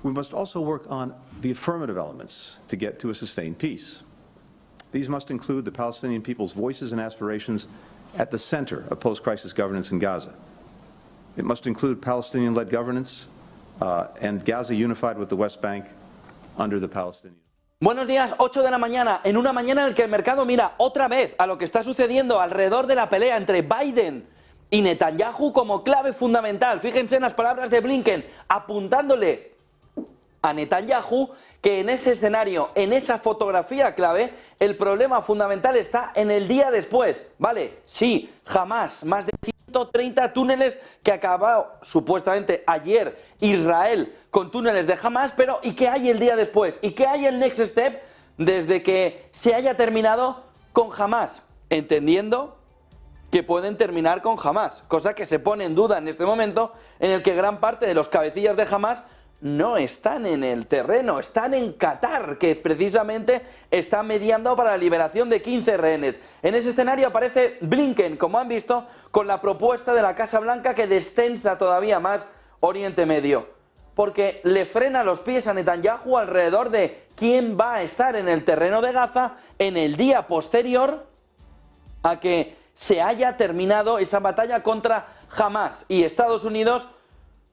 we must also work on the affirmative elements to get to a sustained peace. These must include the Palestinian people's voices and aspirations at the center of post-crisis governance in Gaza. It must include Palestinian-led governance and Gaza unified with the West Bank under the Palestinian. Buenos días, 8 de la mañana, en una mañana en la que el mercado mira otra vez a lo que está sucediendo alrededor de la pelea entre Biden y Netanyahu como clave fundamental. Fíjense en las palabras de Blinken, apuntándole a Netanyahu que en ese escenario, en esa fotografía clave, el problema fundamental está en el día después. Vale, sí, jamás, más de 130 túneles que acabó supuestamente ayer Israel con túneles de Hamas, pero ¿y qué hay el día después? ¿Y qué hay el next step desde que se haya terminado con Hamas? Entendiendo que pueden terminar con Hamas, cosa que se pone en duda en este momento en el que gran parte de los cabecillas de Hamas no están en el terreno, están en Qatar, que precisamente está mediando para la liberación de 15 rehenes. En ese escenario aparece Blinken, como han visto, con la propuesta de la Casa Blanca que destensa todavía más Oriente Medio, porque le frena los pies a Netanyahu alrededor de quién va a estar en el terreno de Gaza en el día posterior a que se haya terminado esa batalla contra Hamas. Y Estados Unidos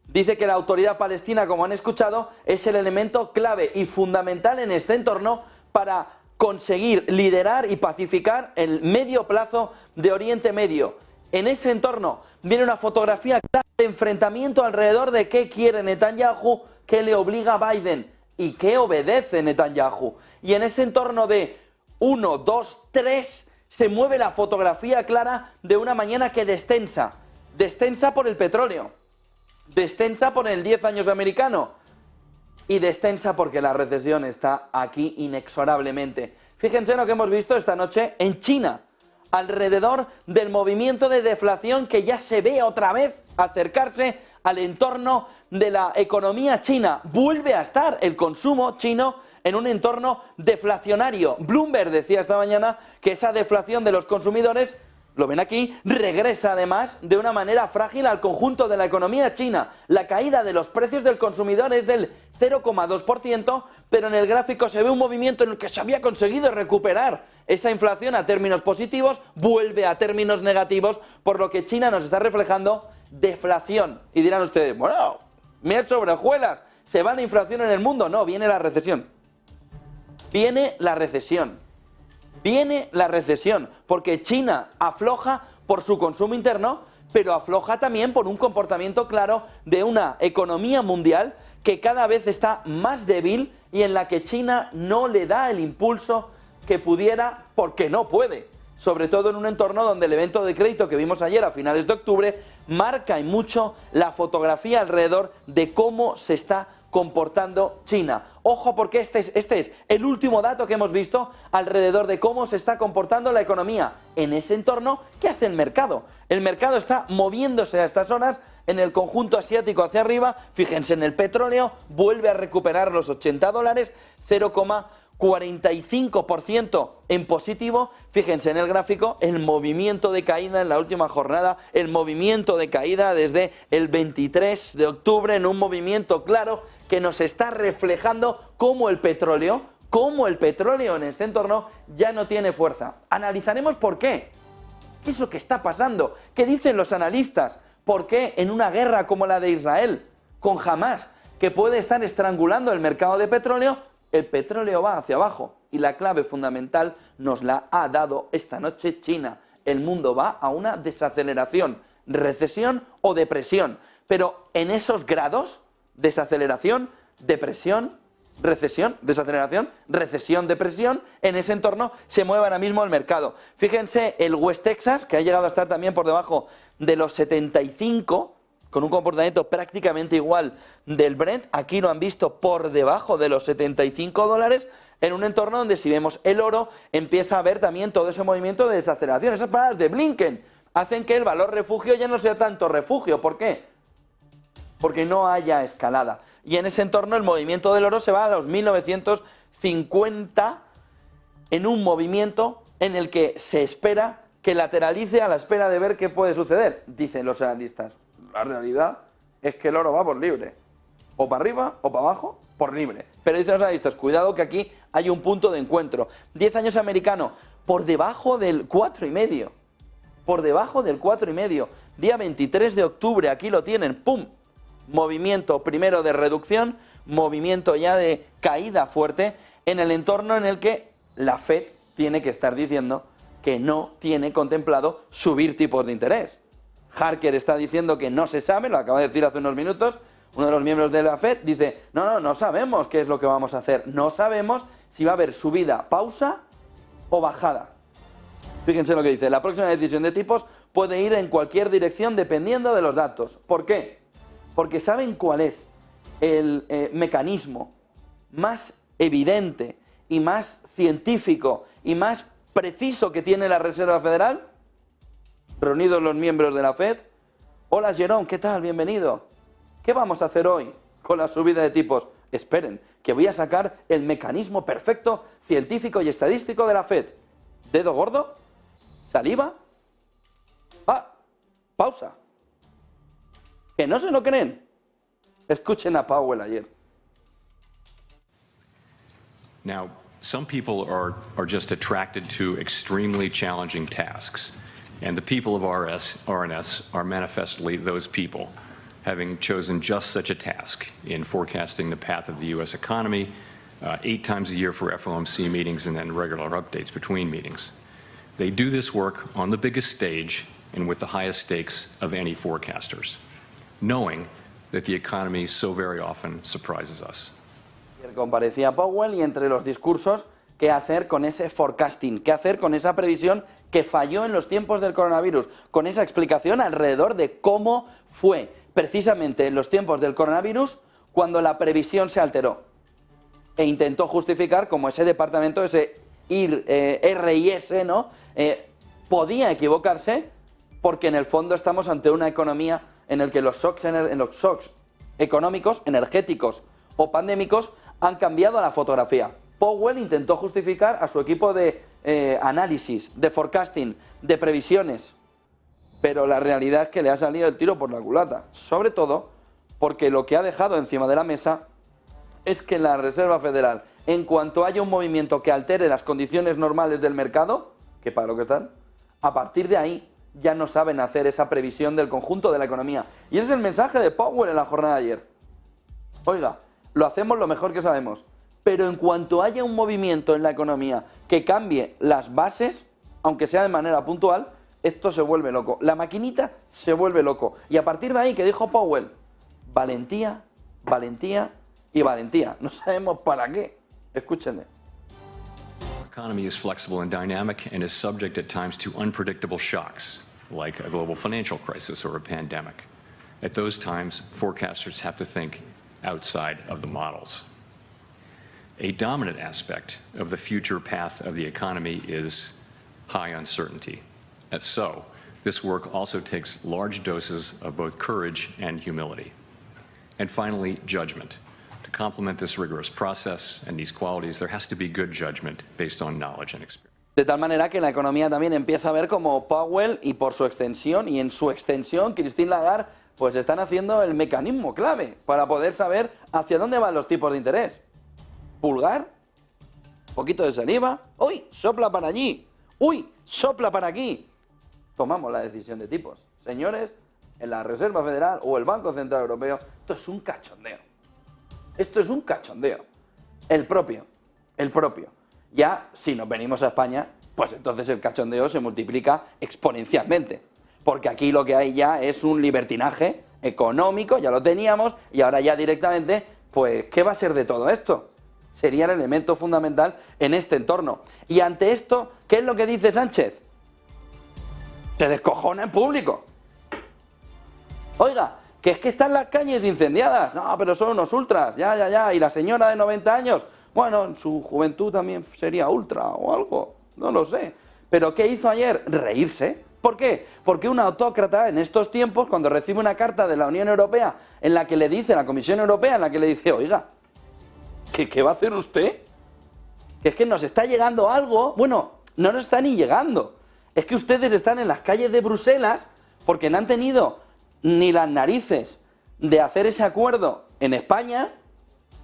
dice que la autoridad palestina, como han escuchado, es el elemento clave y fundamental en este entorno para conseguir liderar y pacificar el medio plazo de Oriente Medio. En ese entorno viene una fotografía clara de enfrentamiento alrededor de qué quiere Netanyahu, qué le obliga a Biden y qué obedece Netanyahu. Y en ese entorno de 1, 2, 3 se mueve la fotografía clara de una mañana que destensa por el petróleo, destensa por el 10 años americano y destensa porque la recesión está aquí inexorablemente. Fíjense en lo que hemos visto esta noche en China, alrededor del movimiento de deflación que ya se ve otra vez acercarse al entorno de la economía china. Vuelve a estar el consumo chino en un entorno deflacionario. Bloomberg decía esta mañana que esa deflación de los consumidores, lo ven aquí, regresa además de una manera frágil al conjunto de la economía china. La caída de los precios del consumidor es del 0,2%, pero en el gráfico se ve un movimiento en el que se había conseguido recuperar esa inflación a términos positivos, vuelve a términos negativos, por lo que China nos está reflejando deflación. Y dirán ustedes, bueno, miel sobre hojuelas, ¿se va la inflación en el mundo? No, viene la recesión. Viene la recesión. Viene la recesión, porque China afloja por su consumo interno, pero afloja también por un comportamiento claro de una economía mundial que cada vez está más débil y en la que China no le da el impulso que pudiera porque no puede. Sobre todo en un entorno donde el evento de crédito que vimos ayer a finales de octubre marca y mucho la fotografía alrededor de cómo se está comportando China. Ojo, porque este es el último dato que hemos visto alrededor de cómo se está comportando la economía en ese entorno. ¿Qué hace el mercado? El mercado está moviéndose a estas horas en el conjunto asiático hacia arriba. Fíjense en el petróleo, vuelve a recuperar los $80, 0,45% en positivo. Fíjense en el gráfico, el movimiento de caída en la última jornada, el movimiento de caída desde el 23 de octubre en un movimiento claro que nos está reflejando cómo el petróleo en este entorno ya no tiene fuerza. Analizaremos por qué. ¿Qué es lo que está pasando? ¿Qué dicen los analistas? ¿Por qué en una guerra como la de Israel con Hamas, que puede estar estrangulando el mercado de petróleo, el petróleo va hacia abajo? Y la clave fundamental nos la ha dado esta noche China. El mundo va a una desaceleración, recesión o depresión. Pero en esos grados, desaceleración, depresión, recesión, desaceleración, recesión, depresión, en ese entorno se mueve ahora mismo el mercado. Fíjense el West Texas, que ha llegado a estar también por debajo de los 75, con un comportamiento prácticamente igual del Brent. Aquí lo han visto por debajo de los $75, en un entorno donde, si vemos el oro, empieza a haber también todo ese movimiento de desaceleración. Esas palabras de Blinken hacen que el valor refugio ya no sea tanto refugio. ¿Por qué? Porque no haya escalada. Y en ese entorno el movimiento del oro se va a los 1950, en un movimiento en el que se espera que lateralice a la espera de ver qué puede suceder, dicen los analistas. La realidad es que el oro va por libre. o para arriba o para abajo, por libre. Pero dicen los analistas, cuidado que aquí hay un punto de encuentro. 10 años americano, por debajo del 4,5. Por debajo del 4,5. Día 23 de octubre, aquí lo tienen, ¡pum! Movimiento primero de reducción, movimiento ya de caída fuerte en el entorno en el que la Fed tiene que estar diciendo que no tiene contemplado subir tipos de interés. Harker está diciendo que no se sabe, lo acaba de decir hace unos minutos, uno de los miembros de la Fed dice, no sabemos qué es lo que vamos a hacer, no sabemos si va a haber subida, pausa o bajada. Fíjense lo que dice, la próxima decisión de tipos puede ir en cualquier dirección dependiendo de los datos. ¿Por qué? Porque ¿saben cuál es el mecanismo más evidente y más científico y más preciso que tiene la Reserva Federal? Reunidos los miembros de la Fed. Hola Jerome, ¿qué tal? Bienvenido. ¿Qué vamos a hacer hoy con la subida de tipos? Esperen, que voy a sacar el mecanismo perfecto, científico y estadístico de la Fed. ¿Dedo gordo? ¿Saliva? Pausa. ¿Que no se lo creen? Escuchen a Powell ayer. Now, some people are just attracted to extremely challenging tasks, and the people of RNS are manifestly those people, having chosen just such a task in forecasting the path of the U.S. economy 8 times a year for FOMC meetings and then regular updates between meetings. They do this work on the biggest stage and with the highest stakes of any forecasters, knowing that the economy so very often surprises us. Comparecía Powell y entre los discursos, ¿qué hacer con ese forecasting? ¿Qué hacer con esa previsión que falló en los tiempos del coronavirus? Con esa explicación alrededor de cómo fue precisamente en los tiempos del coronavirus cuando la previsión se alteró. E intentó justificar cómo ese departamento, ese RIS, ¿no? Podía equivocarse porque en el fondo estamos ante una economía en la que los shocks económicos, energéticos o pandémicos han cambiado la fotografía. Powell intentó justificar a su equipo de análisis, de forecasting, de previsiones, pero la realidad es que le ha salido el tiro por la culata, sobre todo porque lo que ha dejado encima de la mesa es que la Reserva Federal, en cuanto haya un movimiento que altere las condiciones normales del mercado, que para lo que están, a partir de ahí ya no saben hacer esa previsión del conjunto de la economía. Y ese es el mensaje de Powell en la jornada de ayer. Oiga, lo hacemos lo mejor que sabemos, pero en cuanto haya un movimiento en la economía que cambie las bases, aunque sea de manera puntual, esto se vuelve loco. La maquinita se vuelve loco. Y a partir de ahí, que dijo Powell, valentía, valentía y valentía. No sabemos para qué. Escúchenle. The economy is flexible and dynamic and is subject at times to unpredictable shocks, like a global financial crisis or a pandemic. At those times, forecasters have to think outside of the models. A dominant aspect of the future path of the economy is high uncertainty. And so, this work also takes large doses of both courage and humility. And finally, judgment. To complement this rigorous process and these qualities, there has to be good judgment based on knowledge and experience. De tal manera que la economía también empieza a ver como Powell y por su extensión, y en su extensión, Christine Lagarde, pues están haciendo el mecanismo clave para poder saber hacia dónde van los tipos de interés. Pulgar, poquito de saliva, uy, sopla para allí, uy, sopla para aquí. Tomamos la decisión de tipos. Señores, en la Reserva Federal o el Banco Central Europeo, esto es un cachondeo. Esto es un cachondeo. El propio. Ya, si nos venimos a España, pues entonces el cachondeo se multiplica exponencialmente. Porque aquí lo que hay ya es un libertinaje económico, ya lo teníamos, y ahora ya directamente, pues, ¿qué va a ser de todo esto? Sería el elemento fundamental en este entorno. Y ante esto, ¿qué es lo que dice Sánchez? Se descojona en público. Oiga, que es que están las calles incendiadas. No, pero son unos ultras, ya. Y la señora de 90 años, bueno, en su juventud también sería ultra o algo, no lo sé. ¿Pero qué hizo ayer? Reírse. ¿Por qué? Porque un autócrata en estos tiempos, cuando recibe una carta de la Unión Europea en la que le dice, la Comisión Europea, en la que le dice, oiga, ¿qué va a hacer usted? Que es que nos está llegando algo. Bueno, no nos está ni llegando. Es que ustedes están en las calles de Bruselas porque no han tenido ni las narices de hacer ese acuerdo en España,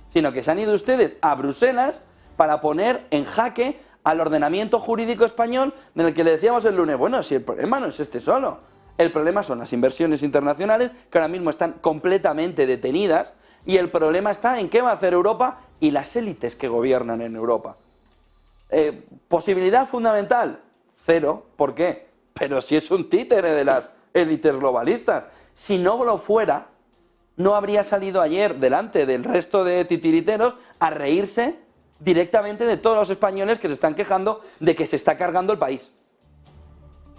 sino que se han ido ustedes a Bruselas para poner en jaque al ordenamiento jurídico español, en el que le decíamos el lunes, bueno, si el problema no es este solo, el problema son las inversiones internacionales, que ahora mismo están completamente detenidas, y el problema está en qué va a hacer Europa y las élites que gobiernan en Europa. Posibilidad fundamental, cero. ¿Por qué? Pero si es un títere de las élites globalistas. Si no lo fuera, no habría salido ayer delante del resto de titiriteros a reírse directamente de todos los españoles que se están quejando de que se está cargando el país.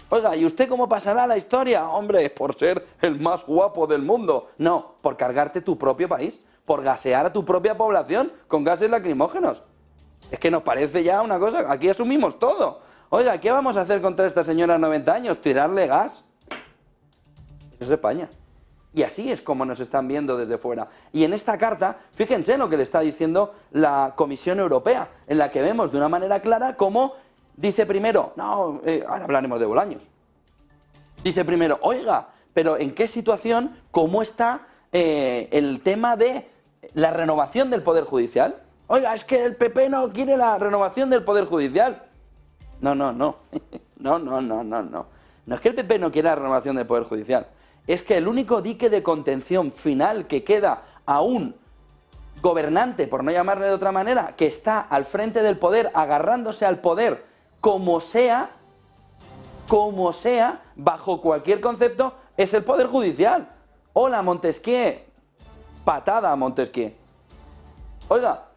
Oiga, ¿y usted cómo pasará la historia? Hombre, por ser el más guapo del mundo. No, por cargarte tu propio país, por gasear a tu propia población con gases lacrimógenos. Es que nos parece ya una cosa, aquí asumimos todo. Oiga, ¿qué vamos a hacer contra esta señora de 90 años? ¿Tirarle gas? Eso es España. Y así es como nos están viendo desde fuera. Y en esta carta, fíjense en lo que le está diciendo la Comisión Europea, en la que vemos de una manera clara cómo dice primero, no, ahora hablaremos de Bolaños. Dice primero, oiga, pero ¿en qué situación, cómo está el tema de la renovación del Poder Judicial? Oiga, es que el PP no quiere la renovación del Poder Judicial. No. No es que el PP no quiera la renovación del Poder Judicial. Es que el único dique de contención final que queda a un gobernante, por no llamarle de otra manera, que está al frente del poder, agarrándose al poder como sea, bajo cualquier concepto, es el Poder Judicial. Hola, Montesquieu. Patada a Montesquieu. Oiga,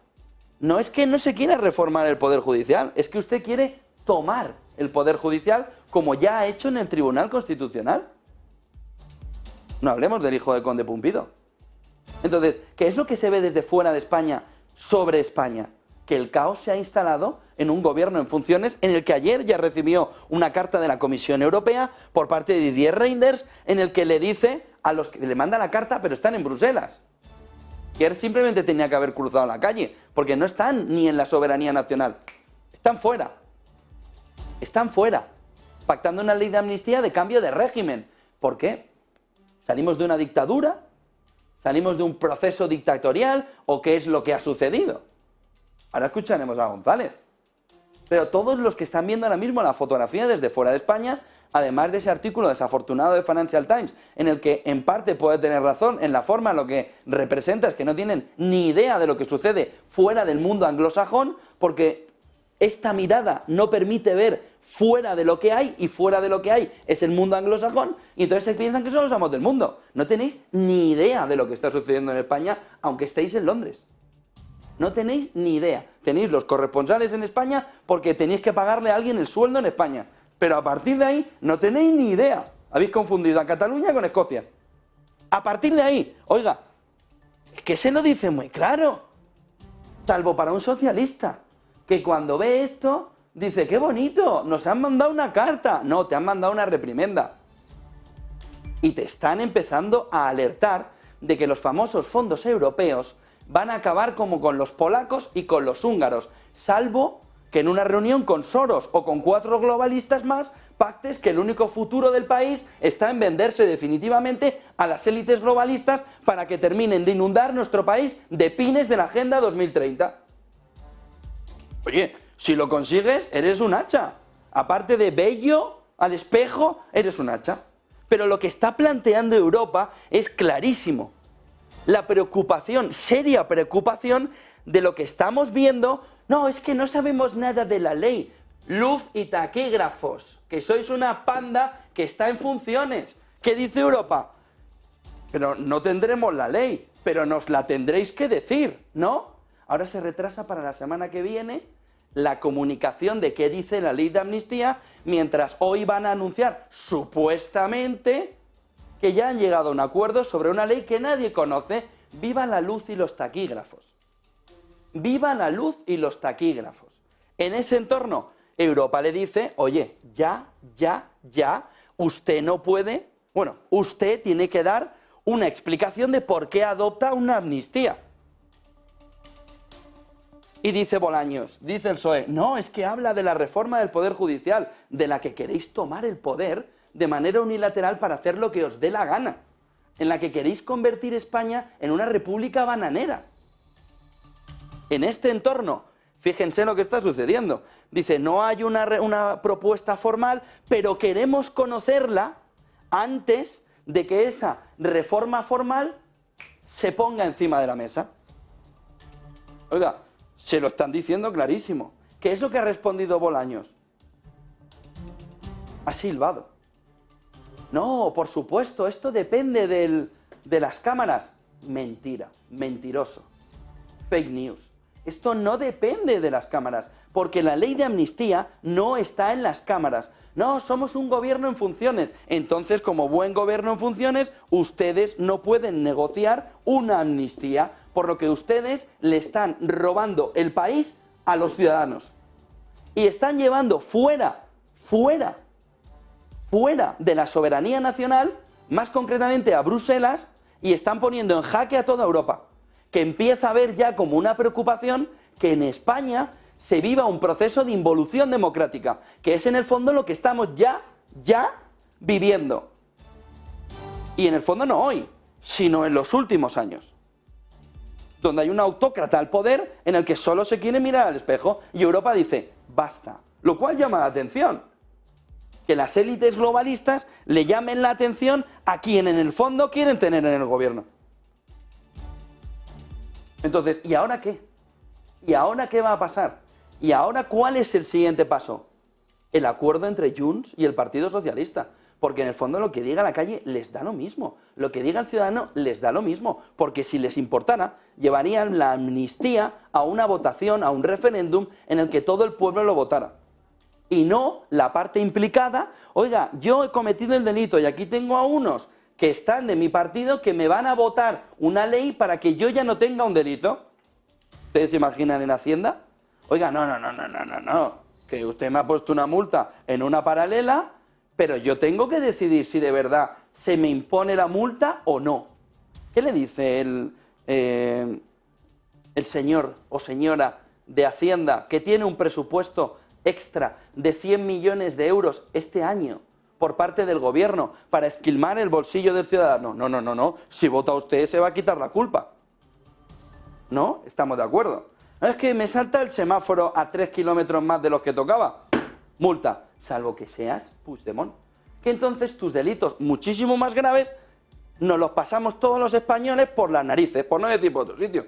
no es que no se quiera reformar el Poder Judicial, es que usted quiere tomar el Poder Judicial como ya ha hecho en el Tribunal Constitucional. No hablemos del hijo de Conde Pumpido. Entonces, ¿qué es lo que se ve desde fuera de España sobre España? Que el caos se ha instalado en un gobierno en funciones en el que ayer ya recibió una carta de la Comisión Europea por parte de Didier Reynders, en el que le dice a los que le manda la carta, pero están en Bruselas. Que él simplemente tenía que haber cruzado la calle, porque no están ni en la soberanía nacional. Están fuera. Están fuera. Pactando una ley de amnistía de cambio de régimen. ¿Por qué? ¿Salimos de una dictadura? ¿Salimos de un proceso dictatorial? ¿O qué es lo que ha sucedido? Ahora escucharemos a González. Pero todos los que están viendo ahora mismo la fotografía desde fuera de España, además de ese artículo desafortunado de Financial Times, en el que en parte puede tener razón, en la forma lo que representa es que no tienen ni idea de lo que sucede fuera del mundo anglosajón, porque esta mirada no permite ver fuera de lo que hay, y fuera de lo que hay es el mundo anglosajón, y entonces se piensan que son los amos del mundo. No tenéis ni idea de lo que está sucediendo en España, aunque estéis en Londres. No tenéis ni idea. Tenéis los corresponsales en España porque tenéis que pagarle a alguien el sueldo en España. Pero a partir de ahí no tenéis ni idea. Habéis confundido a Cataluña con Escocia. A partir de ahí, oiga, es que se lo dice muy claro. Salvo para un socialista, que cuando ve esto dice, qué bonito, nos han mandado una carta. No, te han mandado una reprimenda. Y te están empezando a alertar de que los famosos fondos europeos van a acabar como con los polacos y con los húngaros, salvo que en una reunión con Soros o con 4 globalistas más pactes que el único futuro del país está en venderse definitivamente a las élites globalistas para que terminen de inundar nuestro país de pines de la Agenda 2030. Oye, si lo consigues, eres un hacha. Aparte de bello al espejo, eres un hacha. Pero lo que está planteando Europa es clarísimo. La preocupación, seria preocupación, de lo que estamos viendo. No, es que no sabemos nada de la ley. Luz y taquígrafos, que sois una panda que está en funciones. ¿Qué dice Europa? Pero no tendremos la ley, pero nos la tendréis que decir, ¿no? Ahora se retrasa para la semana que viene la comunicación de qué dice la ley de amnistía, mientras hoy van a anunciar, supuestamente, que ya han llegado a un acuerdo sobre una ley que nadie conoce. ¡Viva la luz y los taquígrafos! ¡Viva la luz y los taquígrafos! En ese entorno, Europa le dice, oye, ya, usted no puede, bueno, usted tiene que dar una explicación de por qué adopta una amnistía. Y dice Bolaños, dice el PSOE, no, es que habla de la reforma del Poder Judicial, de la que queréis tomar el poder de manera unilateral para hacer lo que os dé la gana. en la que queréis convertir España en una república bananera. En este entorno, fíjense lo que está sucediendo. Dice, no hay una propuesta formal, pero queremos conocerla antes de que esa reforma formal se ponga encima de la mesa. Oiga, se lo están diciendo clarísimo. ¿Qué es lo que ha respondido Bolaños? Ha silbado. No, por supuesto, esto depende de las cámaras. Mentira, mentiroso. Fake news. Esto no depende de las cámaras, porque la ley de amnistía no está en las cámaras. No, somos un gobierno en funciones. Entonces, como buen gobierno en funciones, ustedes no pueden negociar una amnistía, por lo que ustedes le están robando el país a los ciudadanos. Y están llevando fuera de la soberanía nacional, más concretamente a Bruselas, y están poniendo en jaque a toda Europa, que empieza a ver ya como una preocupación que en España se viva un proceso de involución democrática, que es en el fondo lo que estamos ya viviendo. Y en el fondo no hoy, sino en los últimos años, donde hay un autócrata al poder en el que solo se quiere mirar al espejo y Europa dice, basta, lo cual llama la atención. Que las élites globalistas le llamen la atención a quien en el fondo quieren tener en el gobierno. Entonces, ¿y ahora qué? ¿Y ahora qué va a pasar? ¿Y ahora cuál es el siguiente paso? El acuerdo entre Junts y el Partido Socialista. Porque en el fondo lo que diga la calle les da lo mismo. Lo que diga el ciudadano les da lo mismo. Porque si les importara, llevarían la amnistía a una votación, a un referéndum en el que todo el pueblo lo votara. Y no la parte implicada, oiga, yo he cometido el delito y aquí tengo a unos que están de mi partido que me van a votar una ley para que yo ya no tenga un delito. ¿Ustedes se imaginan en Hacienda? Oiga, no, que usted me ha puesto una multa en una paralela, pero yo tengo que decidir si de verdad se me impone la multa o no. ¿Qué le dice el señor o señora de Hacienda que tiene un presupuesto extra de 100 millones de euros este año por parte del gobierno para esquilmar el bolsillo del ciudadano? No, si vota usted se va a quitar la culpa. ¿No? Estamos de acuerdo. Es que me salta el semáforo a 3 kilómetros más de los que tocaba. Multa, salvo que seas Puigdemont. Que entonces tus delitos muchísimo más graves nos los pasamos todos los españoles por las narices, por no decir por otro sitio.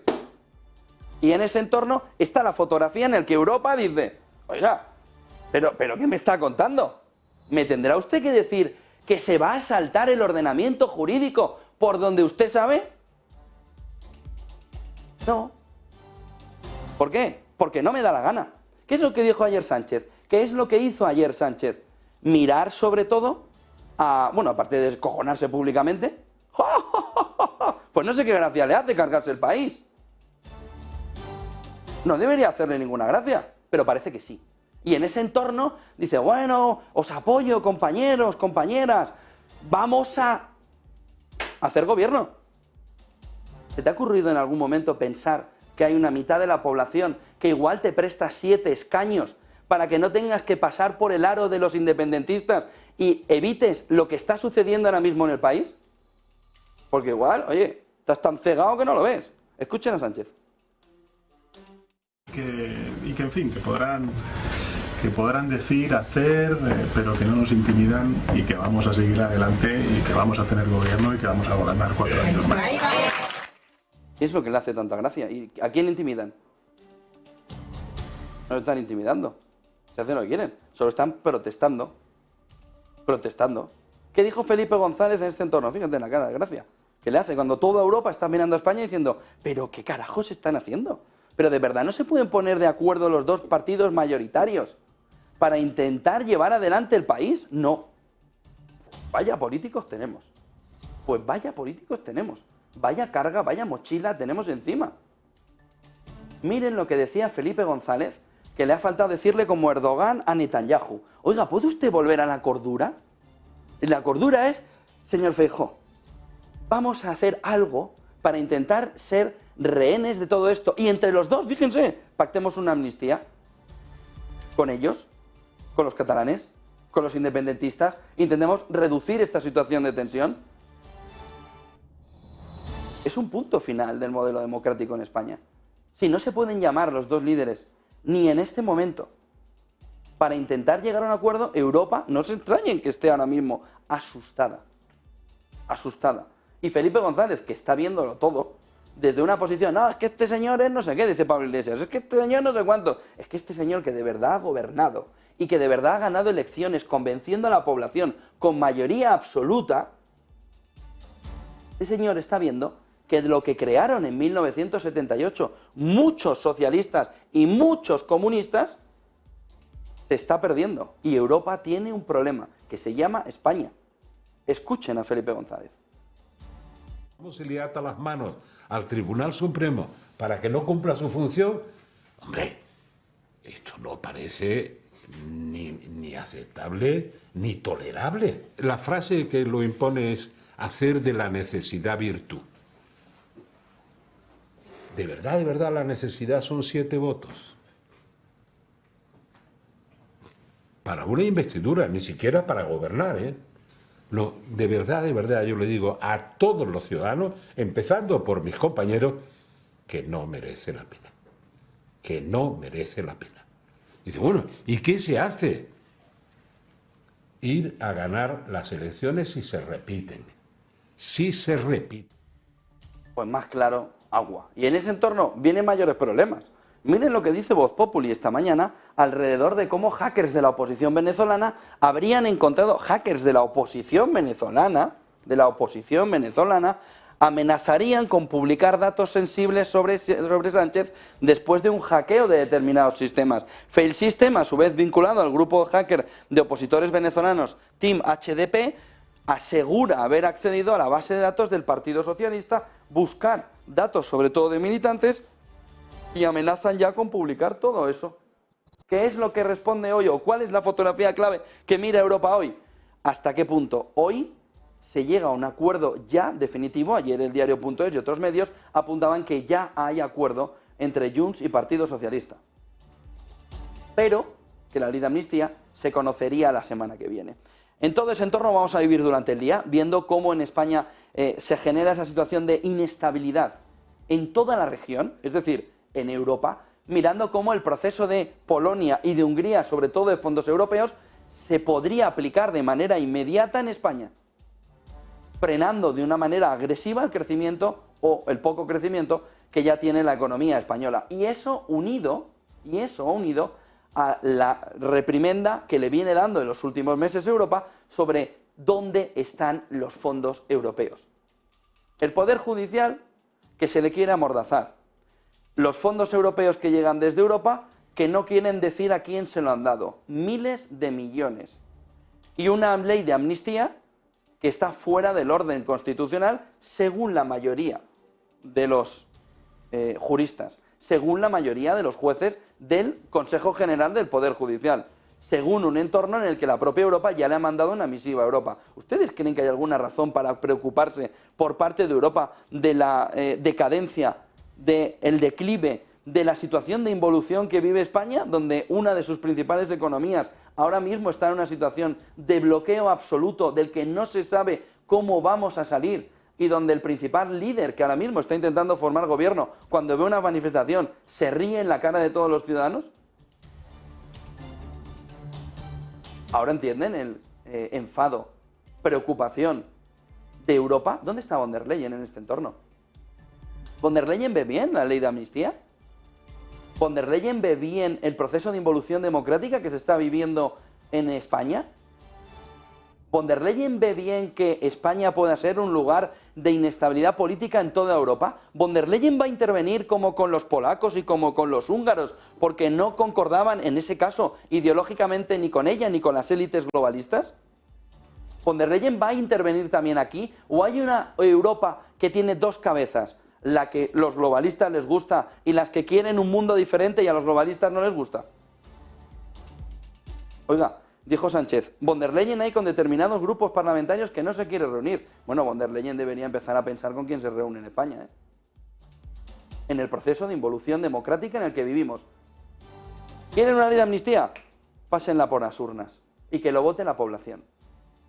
Y en ese entorno está la fotografía en la que Europa dice, oiga, pero ¿qué me está contando? ¿Me tendrá usted que decir que se va a saltar el ordenamiento jurídico por donde usted sabe? No. ¿Por qué? Porque no me da la gana. ¿Qué es lo que dijo ayer Sánchez? ¿Qué es lo que hizo ayer Sánchez? Mirar sobre todo a, bueno, aparte de descojonarse públicamente, pues no sé qué gracia le hace cargarse el país. No debería hacerle ninguna gracia, pero parece que sí. Y en ese entorno dice, bueno, os apoyo, compañeros, compañeras, vamos a hacer gobierno. ¿Se te ha ocurrido en algún momento pensar que hay una mitad de la población que igual te presta 7 escaños para que no tengas que pasar por el aro de los independentistas y evites lo que está sucediendo ahora mismo en el país? Porque igual, oye, estás tan cegado que no lo ves. Escuchen a Sánchez. En fin, que podrán decir, hacer, pero que no nos intimidan y que vamos a seguir adelante y que vamos a tener gobierno y que vamos a gobernar 4 años más. ¿Qué es lo que le hace tanta gracia? ¿Y a quién intimidan? No lo están intimidando. Se hacen lo que quieren. Solo están protestando. Protestando. ¿Qué dijo Felipe González en este entorno? Fíjate en la cara de gracia. ¿Qué le hace cuando toda Europa está mirando a España diciendo, pero qué carajos están haciendo? ¿Pero de verdad no se pueden poner de acuerdo los dos partidos mayoritarios para intentar llevar adelante el país? No. Vaya políticos tenemos. Pues vaya políticos tenemos. Vaya carga, vaya mochila tenemos encima. Miren lo que decía Felipe González, que le ha faltado decirle como Erdogan a Netanyahu. Oiga, ¿puede usted volver a la cordura? Y la cordura es, señor Feijóo, vamos a hacer algo para intentar ser rehenes de todo esto. Y entre los dos, fíjense, pactemos una amnistía con ellos, con los catalanes, con los independentistas, intentemos reducir esta situación de tensión. es un punto final del modelo democrático en España. Si no se pueden llamar los dos líderes, ni en este momento, para intentar llegar a un acuerdo, Europa, no se extrañen que esté ahora mismo asustada. Asustada. Y Felipe González, que está viéndolo todo, desde una posición, no, es que este señor es no sé qué, dice Pablo Iglesias, es que este señor no sé cuánto, es que este señor que de verdad ha gobernado y que de verdad ha ganado elecciones convenciendo a la población con mayoría absoluta, este señor está viendo que lo que crearon en 1978 muchos socialistas y muchos comunistas se está perdiendo. Y Europa tiene un problema que se llama España. Escuchen a Felipe González. ¿Cómo se le ata las manos al Tribunal Supremo para que no cumpla su función? Hombre, esto no parece ni aceptable ni tolerable. La frase que lo impone es hacer de la necesidad virtud. De verdad, la necesidad son 7 votos. Para una investidura, ni siquiera para gobernar, ¿eh? No, de verdad, yo le digo a todos los ciudadanos, empezando por mis compañeros, que no merece la pena. Que no merece la pena. Y dice, bueno, ¿y qué se hace? Ir a ganar las elecciones si se repiten. Si se repiten. Pues más claro, agua. Y en ese entorno vienen mayores problemas. Miren lo que dice Voz Populi esta mañana alrededor de cómo hackers de la oposición venezolana habrían encontrado, hackers de la oposición venezolana, amenazarían con publicar datos sensibles sobre Sánchez después de un hackeo de determinados sistemas. FailSystem, a su vez vinculado al grupo hacker de opositores venezolanos Team HDP, asegura haber accedido a la base de datos del Partido Socialista, buscar datos sobre todo de militantes y amenazan ya con publicar todo eso. ¿Qué es lo que responde hoy o cuál es la fotografía clave que mira Europa hoy? ¿Hasta qué punto hoy se llega a un acuerdo ya definitivo? Ayer el diario.es y otros medios apuntaban que ya hay acuerdo entre Junts y Partido Socialista, pero que la ley de amnistía se conocería la semana que viene. En todo ese entorno vamos a vivir durante el día, viendo cómo en España se genera esa situación de inestabilidad en toda la región, es decir, en Europa, mirando cómo el proceso de Polonia y de Hungría, sobre todo de fondos europeos, se podría aplicar de manera inmediata en España, frenando de una manera agresiva el crecimiento o el poco crecimiento que ya tiene la economía española. Y eso unido a la reprimenda que le viene dando en los últimos meses Europa sobre dónde están los fondos europeos. El Poder Judicial, que se le quiere amordazar. Los fondos europeos que llegan desde Europa, que no quieren decir a quién se lo han dado. Miles de millones. Y una ley de amnistía que está fuera del orden constitucional según la mayoría de los juristas, según la mayoría de los jueces del Consejo General del Poder Judicial, según un entorno en el que la propia Europa ya le ha mandado una misiva a Europa. ¿Ustedes creen que hay alguna razón para preocuparse por parte de Europa de la decadencia, del declive, de la situación de involución que vive España, donde una de sus principales economías ahora mismo está en una situación de bloqueo absoluto, del que no se sabe cómo vamos a salir, y donde el principal líder que ahora mismo está intentando formar gobierno, cuando ve una manifestación, se ríe en la cara de todos los ciudadanos? ¿Ahora entienden el enfado, preocupación de Europa? ¿Dónde está von der Leyen en este entorno? ¿Von der Leyen ve bien la ley de amnistía? ¿Von der Leyen ve bien el proceso de involución democrática que se está viviendo en España? ¿Von der Leyen ve bien que España pueda ser un lugar de inestabilidad política en toda Europa? ¿Von der Leyen va a intervenir como con los polacos y como con los húngaros porque no concordaban en ese caso ideológicamente ni con ella ni con las élites globalistas? ¿Von der Leyen va a intervenir también aquí? ¿O hay una Europa que tiene dos cabezas? La que los globalistas les gusta y las que quieren un mundo diferente y a los globalistas no les gusta. Oiga, dijo Sánchez, von der Leyen hay con determinados grupos parlamentarios que no se quiere reunir. Bueno, von der Leyen debería empezar a pensar con quién se reúne en España, ¿eh? En el proceso de involución democrática en el que vivimos. ¿Quieren una ley de amnistía? Pásenla por las urnas y que lo vote la población.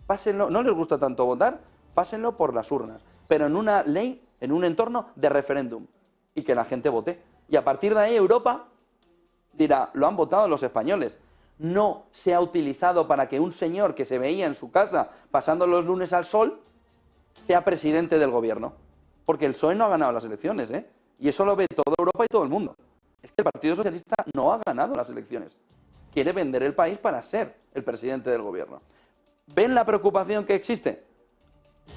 Pásenlo, no les gusta tanto votar, pásenlo por las urnas, pero en una ley en un entorno de referéndum y que la gente vote. Y a partir de ahí Europa dirá, lo han votado los españoles. No se ha utilizado para que un señor que se veía en su casa pasando los lunes al sol sea presidente del gobierno. Porque el PSOE no ha ganado las elecciones, ¿eh? Y eso lo ve toda Europa y todo el mundo. Es que el Partido Socialista no ha ganado las elecciones. Quiere vender el país para ser el presidente del gobierno. ¿Ven la preocupación que existe?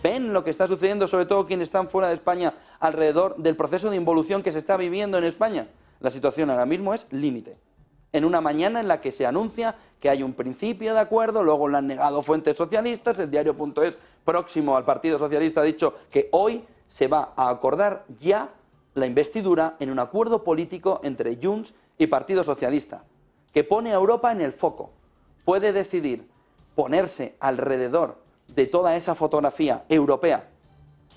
¿Ven lo que está sucediendo, sobre todo quienes están fuera de España, alrededor del proceso de involución que se está viviendo en España? La situación ahora mismo es límite. En una mañana en la que se anuncia que hay un principio de acuerdo, luego lo han negado fuentes socialistas, el diario.es próximo al Partido Socialista ha dicho que hoy se va a acordar ya la investidura en un acuerdo político entre Junts y Partido Socialista, que pone a Europa en el foco. Puede decidir ponerse alrededor de toda esa fotografía europea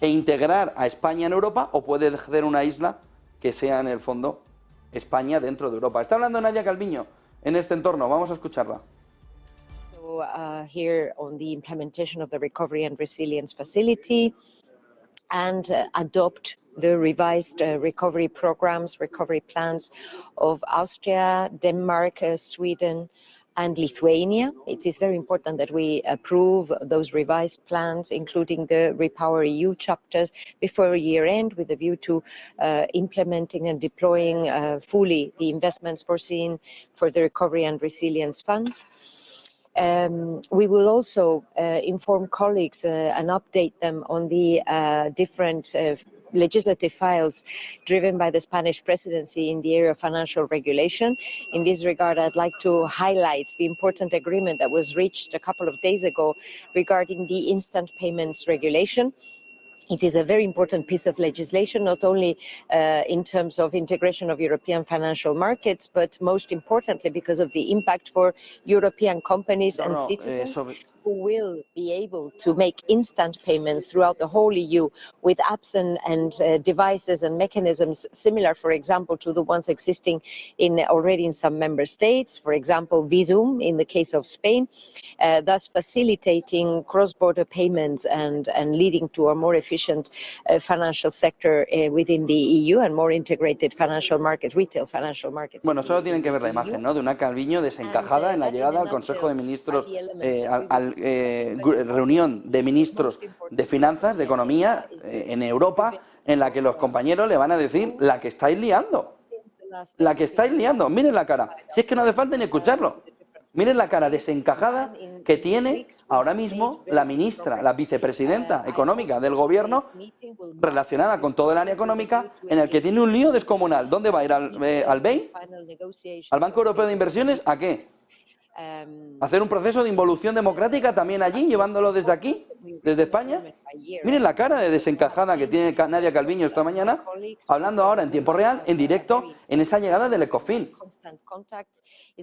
e integrar a España en Europa, o puede hacer una isla que sea en el fondo España dentro de Europa. Está hablando Nadia Calviño en este entorno, vamos a escucharla. So, here on the implementation of the Recovery and Resilience Facility and adopt the revised recovery programs, recovery plans of Austria, Denmark, Sweden, and Lithuania. It is very important that we approve those revised plans, including the Repower EU chapters, before year end, with a view to implementing and deploying fully the investments foreseen for the Recovery and Resilience Funds. We will also inform colleagues and update them on the different legislative files driven by the Spanish presidency in the area of financial regulation. In this regard, I'd like to highlight the important agreement that was reached a couple of days ago regarding the instant payments regulation. It is a very important piece of legislation, not only in terms of integration of European financial markets, but most importantly because of the impact for European companies and citizens who will be able to make instant payments throughout the whole EU with apps and devices and mechanisms similar, for example, to the ones existing already in some member states, for example, Visum in the case of Spain, thus facilitating cross-border payments and leading to a more efficient financial sector within the EU and more integrated financial markets, retail financial markets. Bueno, solo tienen que ver la imagen, ¿no?, de una Calviño desencajada en la llegada al Consejo de Ministros, reunión de ministros de finanzas, de economía en Europa, en la que los compañeros le van a decir la que estáis liando. La que estáis liando. Miren la cara. Si es que no hace falta ni escucharlo. Miren la cara desencajada que tiene ahora mismo la ministra, la vicepresidenta económica del gobierno, relacionada con todo el área económica, en el que tiene un lío descomunal. ¿Dónde va a ir? ¿Al BEI? ¿Al Banco Europeo de Inversiones? ¿A qué? ¿Hacer un proceso de involución democrática también allí, llevándolo desde aquí, desde España? Miren la cara de desencajada que tiene Nadia Calviño esta mañana, hablando ahora en tiempo real, en directo, en esa llegada del Ecofin,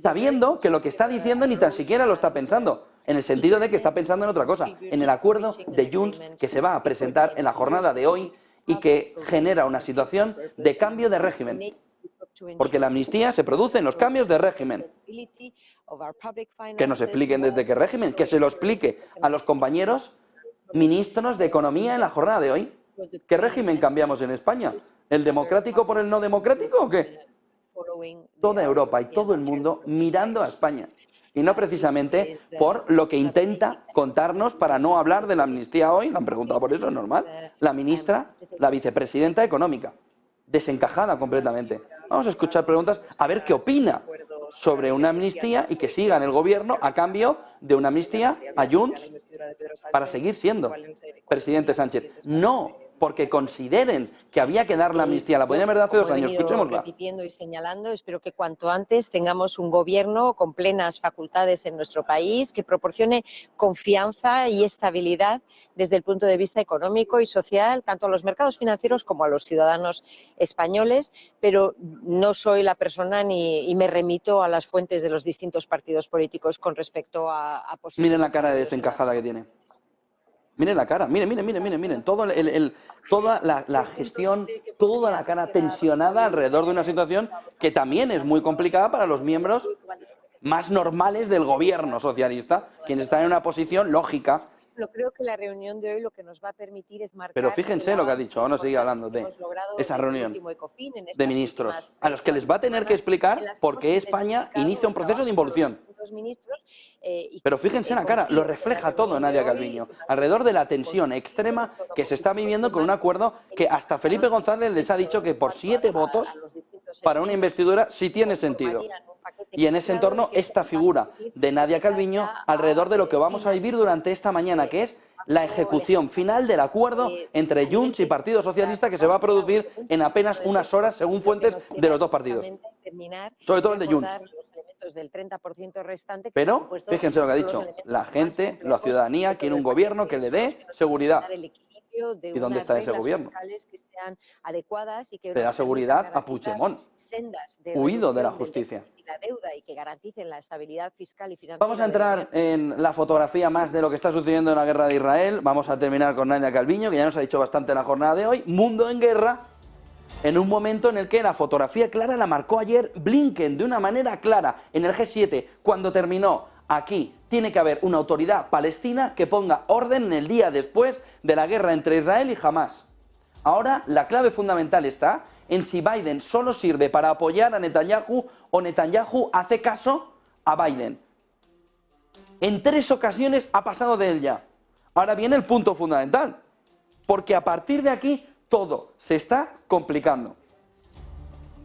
sabiendo que lo que está diciendo ni tan siquiera lo está pensando, en el sentido de que está pensando en otra cosa, en el acuerdo de Junts que se va a presentar en la jornada de hoy y que genera una situación de cambio de régimen. Porque la amnistía se produce en los cambios de régimen. Que nos expliquen desde qué régimen, que se lo explique a los compañeros ministros de Economía en la jornada de hoy. ¿Qué régimen cambiamos en España? ¿El democrático por el no democrático o qué? Toda Europa y todo el mundo mirando a España. Y no precisamente por lo que intenta contarnos para no hablar de la amnistía hoy, le han preguntado por eso, es normal, la ministra, la vicepresidenta económica, desencajada completamente. Vamos a escuchar preguntas, a ver qué opina sobre una amnistía y que siga en el gobierno a cambio de una amnistía a Junts para seguir siendo presidente Sánchez. No porque consideren que había que dar la amnistía. La podían haber dado hace 2 años. Escuchémosla. Repitiendo y señalando, espero que cuanto antes tengamos un gobierno con plenas facultades en nuestro país que proporcione confianza y estabilidad desde el punto de vista económico y social, tanto a los mercados financieros como a los ciudadanos españoles, pero no soy la persona y me remito a las fuentes de los distintos partidos políticos con respecto a posibles... Miren la cara de desencajada que tiene. Miren la cara, miren, toda la gestión, toda la cara tensionada alrededor de una situación que también es muy complicada para los miembros más normales del gobierno socialista, quienes están en una posición lógica Creo que la reunión de hoy lo que nos va a permitir es marcar. Pero fíjense lo que ha dicho, ahora sigue hablando de esa reunión de ministros, a los que les va a tener que explicar por qué España inicia un proceso de involución. Pero fíjense en la cara, lo refleja todo Nadia Calviño, alrededor de la tensión extrema que se está viviendo con un acuerdo que hasta Felipe González les ha dicho que por 7 votos para una investidura sí tiene sentido. Y en ese entorno, esta figura de Nadia Calviño alrededor de lo que vamos a vivir durante esta mañana, que es la ejecución final del acuerdo entre Junts y Partido Socialista que se va a producir en apenas unas horas, según fuentes de los dos partidos. Sobre todo el de Junts. Pero, fíjense lo que ha dicho, la gente, la ciudadanía quiere un gobierno que le dé seguridad. ¿Y dónde está ese gobierno? Le da seguridad a Puigdemont, huido de la justicia. Vamos a entrar en la fotografía más de lo que está sucediendo en la guerra de Israel. Vamos a terminar con Nadia Calviño, que ya nos ha dicho bastante en la jornada de hoy. Mundo en guerra, en un momento en el que la fotografía clara la marcó ayer Blinken de una manera clara en el G7, cuando terminó. Aquí tiene que haber una autoridad palestina que ponga orden en el día después de la guerra entre Israel y Hamás. Ahora la clave fundamental está en si Biden solo sirve para apoyar a Netanyahu o Netanyahu hace caso a Biden. En 3 ocasiones ha pasado de él ya. Ahora viene el punto fundamental, porque a partir de aquí todo se está complicando.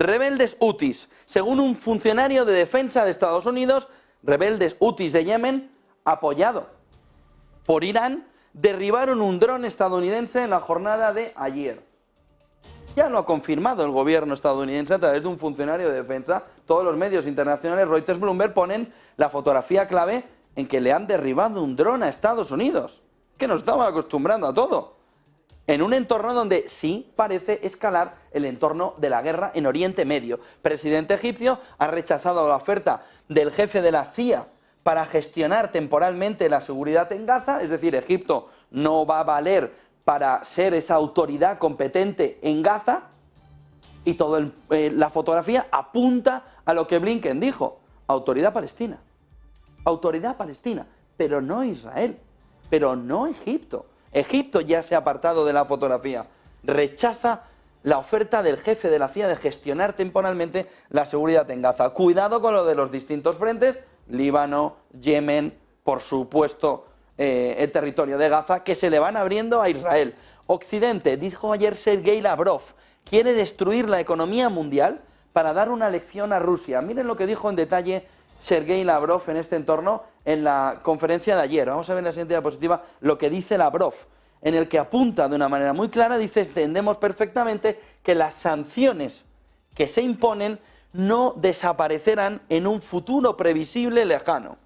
Rebeldes hutis, según un funcionario de defensa de Estados Unidos, rebeldes hutis de Yemen, apoyado por Irán, derribaron un dron estadounidense en la jornada de ayer. Ya lo ha confirmado el gobierno estadounidense a través de un funcionario de defensa. Todos los medios internacionales, Reuters, Bloomberg, ponen la fotografía clave en que le han derribado un dron a Estados Unidos, que nos estamos acostumbrando a todo. En un entorno donde sí parece escalar el entorno de la guerra en Oriente Medio. Presidente egipcio ha rechazado la oferta del jefe de la CIA para gestionar temporalmente la seguridad en Gaza, es decir, Egipto no va a valer para ser esa autoridad competente en Gaza, y toda la fotografía apunta a lo que Blinken dijo: autoridad palestina, pero no Israel, pero no Egipto. Egipto ya se ha apartado de la fotografía, rechaza la oferta del jefe de la CIA de gestionar temporalmente la seguridad en Gaza. Cuidado con lo de los distintos frentes, Líbano, Yemen, por supuesto el territorio de Gaza, que se le van abriendo a Israel. Occidente, dijo ayer Sergei Lavrov, quiere destruir la economía mundial para dar una lección a Rusia. Miren lo que dijo en detalle Sergei Lavrov en este entorno en la conferencia de ayer. Vamos a ver en la siguiente diapositiva lo que dice Lavrov, en el que apunta de una manera muy clara, dice: entendemos perfectamente que las sanciones que se imponen no desaparecerán en un futuro previsible lejano.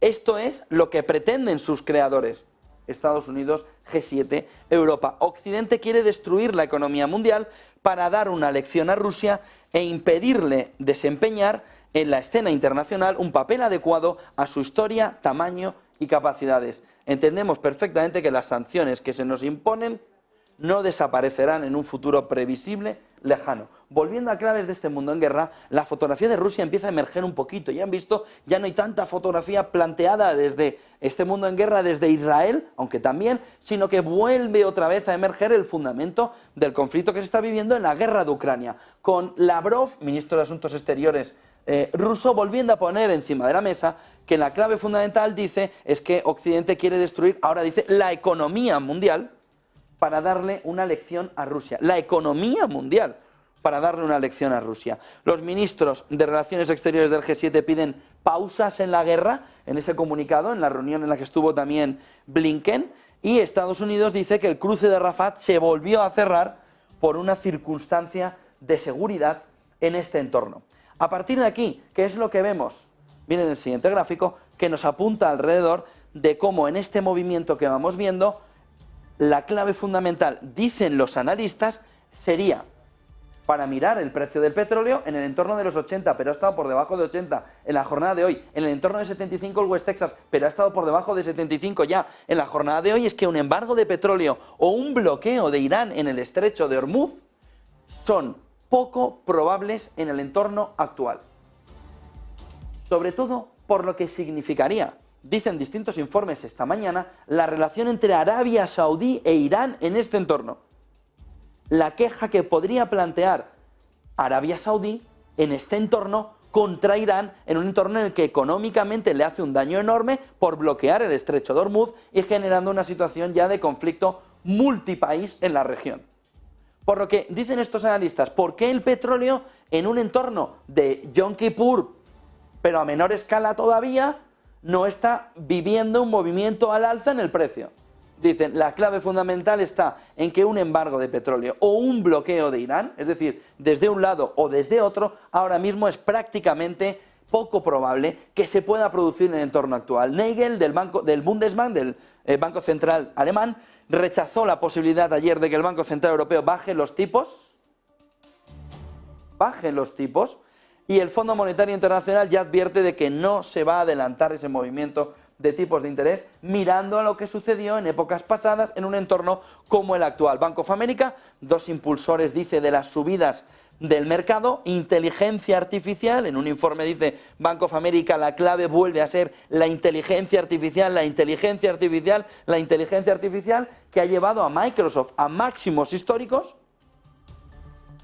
Esto es lo que pretenden sus creadores. Estados Unidos, G7, Europa. Occidente quiere destruir la economía mundial para dar una lección a Rusia e impedirle desempeñar en la escena internacional un papel adecuado a su historia, tamaño y capacidades. Entendemos perfectamente que las sanciones que se nos imponen no desaparecerán en un futuro previsible lejano. Volviendo a claves de este mundo en guerra, la fotografía de Rusia empieza a emerger un poquito. Ya han visto, ya no hay tanta fotografía planteada desde este mundo en guerra, desde Israel, aunque también, sino que vuelve otra vez a emerger el fundamento del conflicto que se está viviendo en la guerra de Ucrania, con Lavrov, ministro de Asuntos Exteriores ruso, volviendo a poner encima de la mesa que la clave fundamental, dice, es que Occidente quiere destruir, ahora dice, la economía mundial para darle una lección a Rusia. La economía mundial para darle una lección a Rusia. Los ministros de Relaciones Exteriores del G7 piden pausas en la guerra, en ese comunicado, en la reunión en la que estuvo también Blinken, y Estados Unidos dice que el cruce de Rafah se volvió a cerrar por una circunstancia de seguridad en este entorno. A partir de aquí, ¿qué es lo que vemos? Miren el siguiente gráfico, que nos apunta alrededor de cómo en este movimiento que vamos viendo, la clave fundamental, dicen los analistas, sería para mirar el precio del petróleo en el entorno de los 80, pero ha estado por debajo de 80 en la jornada de hoy, en el entorno de 75 el West Texas, pero ha estado por debajo de 75 ya en la jornada de hoy. Es que un embargo de petróleo o un bloqueo de Irán en el estrecho de Hormuz son poco probables en el entorno actual. Sobre todo por lo que significaría dicen distintos informes esta mañana, la relación entre Arabia Saudí e Irán en este entorno. La queja que podría plantear Arabia Saudí en este entorno contra Irán, en un entorno en el que económicamente le hace un daño enorme por bloquear el estrecho de Hormuz y generando una situación ya de conflicto multipaís en la región. Por lo que dicen estos analistas, ¿por qué el petróleo en un entorno de Yom Kippur, pero a menor escala todavía, no está viviendo un movimiento al alza en el precio? Dicen, la clave fundamental está en que un embargo de petróleo o un bloqueo de Irán, es decir, desde un lado o desde otro, ahora mismo es prácticamente poco probable que se pueda producir en el entorno actual. Nagel, del Bundesbank, del Banco Central alemán, rechazó la posibilidad ayer de que el Banco Central Europeo baje los tipos, y el Fondo Monetario Internacional ya advierte de que no se va a adelantar ese movimiento de tipos de interés, mirando a lo que sucedió en épocas pasadas en un entorno como el actual. Bank of America, dos impulsores, dice, de las subidas del mercado, inteligencia artificial, en un informe dice Bank of America, la clave vuelve a ser la inteligencia artificial, que ha llevado a Microsoft a máximos históricos,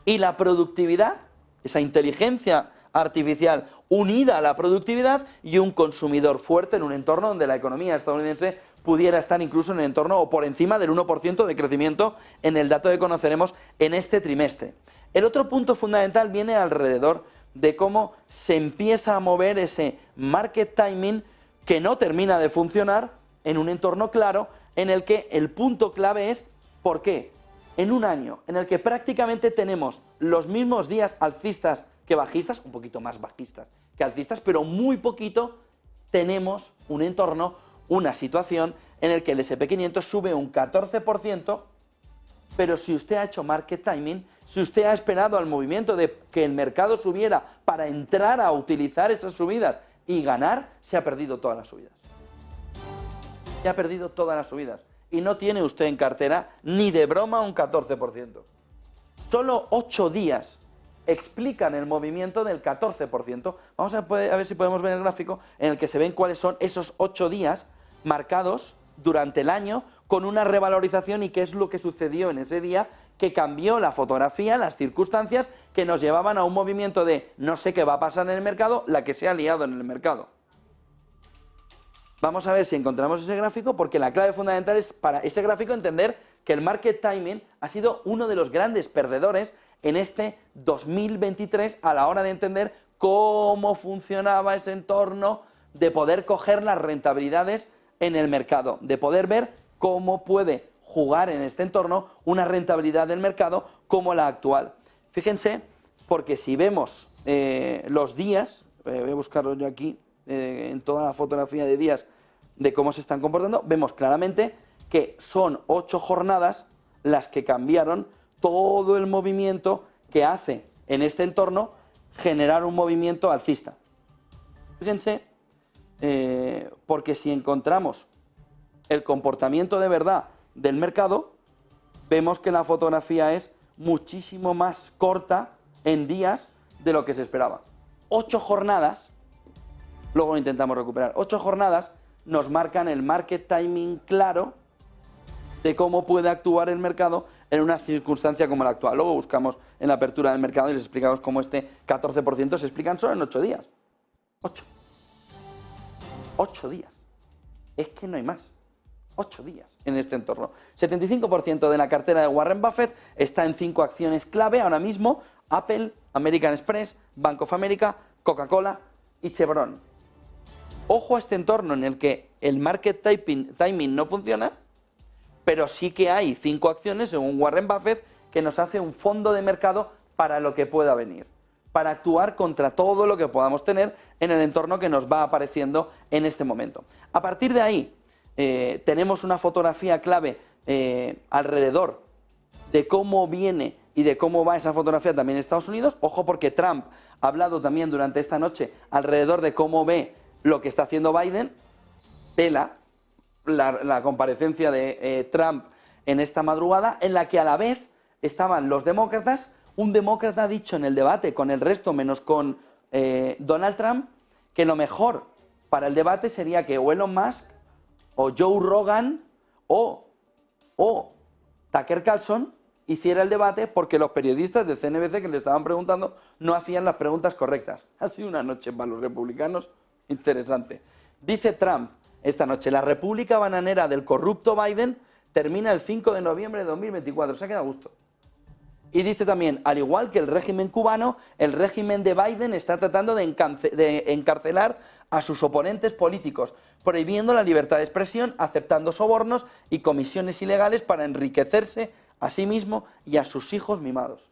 y la productividad, esa inteligencia artificial unida a la productividad y un consumidor fuerte en un entorno donde la economía estadounidense pudiera estar incluso en el entorno o por encima del 1% de crecimiento en el dato que conoceremos en este trimestre. El otro punto fundamental viene alrededor de cómo se empieza a mover ese market timing que no termina de funcionar en un entorno claro en el que el punto clave es ¿por qué? En un año en el que prácticamente tenemos los mismos días alcistas que bajistas, un poquito más bajistas que alcistas, pero muy poquito, tenemos un entorno, una situación en el que el S&P 500 sube un 14%, pero si usted ha hecho market timing, si usted ha esperado al movimiento de que el mercado subiera para entrar a utilizar esas subidas y ganar, se ha perdido todas las subidas. Se ha perdido todas las subidas. Y no tiene usted en cartera ni de broma un 14%. Solo 8 días explican el movimiento del 14%. Vamos a ver si podemos ver el gráfico en el que se ven cuáles son esos 8 días marcados durante el año con una revalorización y qué es lo que sucedió en ese día que cambió la fotografía, las circunstancias que nos llevaban a un movimiento de no sé qué va a pasar en el mercado, la que se ha liado en el mercado. Vamos a ver si encontramos ese gráfico, porque la clave fundamental es para ese gráfico entender que el market timing ha sido uno de los grandes perdedores en este 2023 a la hora de entender cómo funcionaba ese entorno, de poder coger las rentabilidades en el mercado, de poder ver cómo puede jugar en este entorno una rentabilidad del mercado como la actual. Fíjense, porque si vemos los días, voy a buscarlo yo aquí, en toda la fotografía de días de cómo se están comportando, vemos claramente que son 8 jornadas las que cambiaron todo el movimiento que hace en este entorno generar un movimiento alcista. Fíjense, porque si encontramos el comportamiento de verdad del mercado, vemos que la fotografía es muchísimo más corta en días de lo que se esperaba. 8 jornadas, luego lo intentamos recuperar, 8 jornadas nos marcan el market timing claro de cómo puede actuar el mercado en una circunstancia como la actual. Luego buscamos en la apertura del mercado y les explicamos cómo este 14% se explican solo en 8 días. 8 días. Es que no hay más. 8 días en este entorno. 75% de la cartera de Warren Buffett está en 5 acciones clave ahora mismo: Apple, American Express, Bank of America, Coca-Cola y Chevron. Ojo a este entorno en el que el market timing no funciona, pero sí que hay 5 acciones, según Warren Buffett, que nos hace un fondo de mercado para lo que pueda venir, para actuar contra todo lo que podamos tener en el entorno que nos va apareciendo en este momento. A partir de ahí, tenemos una fotografía clave alrededor de cómo viene y de cómo va esa fotografía también en Estados Unidos. Ojo, porque Trump ha hablado también durante esta noche alrededor de cómo ve lo que está haciendo Biden. Tela la comparecencia de Trump en esta madrugada, en la que a la vez estaban los demócratas. Un demócrata ha dicho en el debate con el resto, menos con Donald Trump, que lo mejor para el debate sería que o Elon Musk, o Joe Rogan, o Tucker Carlson hiciera el debate porque los periodistas de CNBC que le estaban preguntando no hacían las preguntas correctas. Ha sido una noche para los republicanos interesante. Dice Trump esta noche, la república bananera del corrupto Biden termina el 5 de noviembre de 2024. Se ha quedado a gusto. Y dice también, al igual que el régimen cubano, el régimen de Biden está tratando de encarcelar a sus oponentes políticos, prohibiendo la libertad de expresión, aceptando sobornos y comisiones ilegales para enriquecerse a sí mismo y a sus hijos mimados.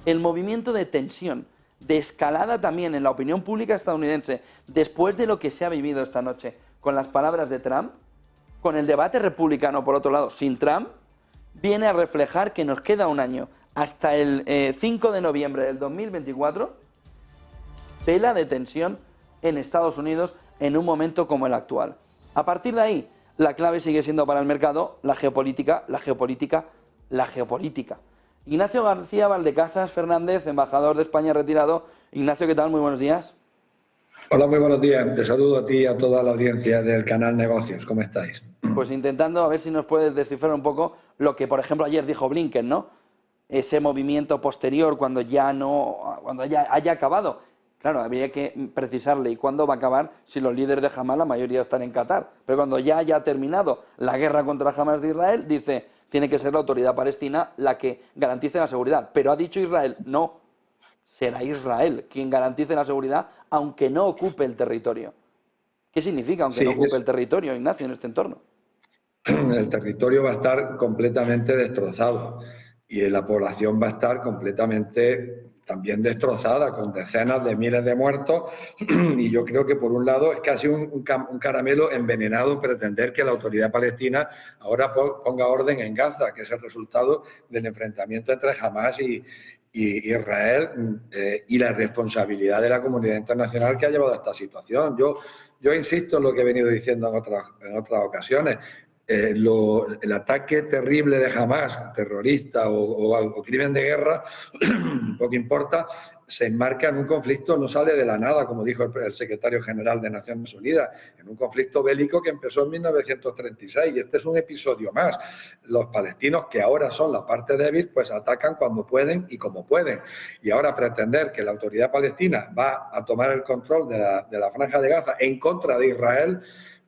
El movimiento de tensión, de escalada también en la opinión pública estadounidense, después de lo que se ha vivido esta noche, con las palabras de Trump, con el debate republicano, por otro lado, sin Trump, viene a reflejar que nos queda un año, hasta el 5 de noviembre del 2024, tela de tensión en Estados Unidos en un momento como el actual. A partir de ahí, la clave sigue siendo para el mercado la geopolítica, la geopolítica, la geopolítica. Ignacio García Valdecasas Fernández, embajador de España retirado. Ignacio, ¿qué tal? Muy buenos días. Hola, muy buenos días. Te saludo a ti y a toda la audiencia del canal Negocios. ¿Cómo estáis? Pues intentando a ver si nos puedes descifrar un poco lo que, por ejemplo, ayer dijo Blinken, ¿no? Ese movimiento posterior cuando ya haya acabado. Claro, habría que precisarle y cuándo va a acabar si los líderes de Hamas, la mayoría están en Qatar. Pero cuando ya haya terminado la guerra contra Hamas de Israel, dice, tiene que ser la autoridad palestina la que garantice la seguridad. Pero ha dicho Israel, no, será Israel quien garantice la seguridad aunque no ocupe el territorio. ¿Qué significa aunque no ocupe el territorio, Ignacio, en este entorno? El territorio va a estar completamente destrozado y la población va a estar completamente también destrozada, con decenas de miles de muertos. Y yo creo que, por un lado, es casi un caramelo envenenado pretender que la autoridad palestina ahora ponga orden en Gaza, que es el resultado del enfrentamiento entre Hamas y Israel y la responsabilidad de la comunidad internacional que ha llevado a esta situación. Yo insisto en lo que he venido diciendo en otras ocasiones. El ataque terrible de Hamas, terrorista o crimen de guerra, poco importa, se enmarca en un conflicto, no sale de la nada, como dijo el secretario general de Naciones Unidas, en un conflicto bélico que empezó en 1936, y este es un episodio más. Los palestinos, que ahora son la parte débil, pues atacan cuando pueden y como pueden. Y ahora pretender que la autoridad palestina va a tomar el control de la Franja de Gaza en contra de Israel,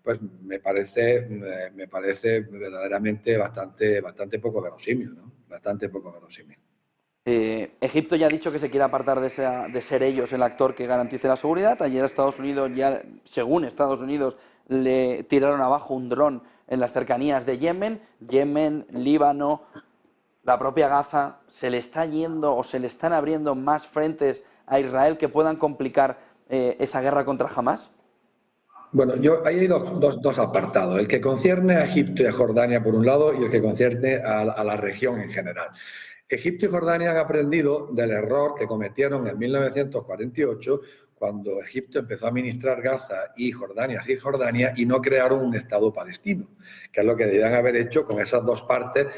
pues me parece verdaderamente bastante poco verosímil, ¿no? Bastante poco verosímil. Egipto ya ha dicho que se quiere apartar de ser ellos el actor que garantice la seguridad. Ayer a Estados Unidos, ya según Estados Unidos, le tiraron abajo un dron en las cercanías de Yemen. Yemen, Líbano, la propia Gaza, se le está yendo o se le están abriendo más frentes a Israel que puedan complicar esa guerra contra Hamas. Bueno, ahí hay dos apartados, el que concierne a Egipto y a Jordania por un lado y el que concierne a la región en general. Egipto y Jordania han aprendido del error que cometieron en 1948 cuando Egipto empezó a administrar Gaza y Jordania, Cisjordania, y no crearon un Estado palestino, que es lo que debían haber hecho con esas dos partes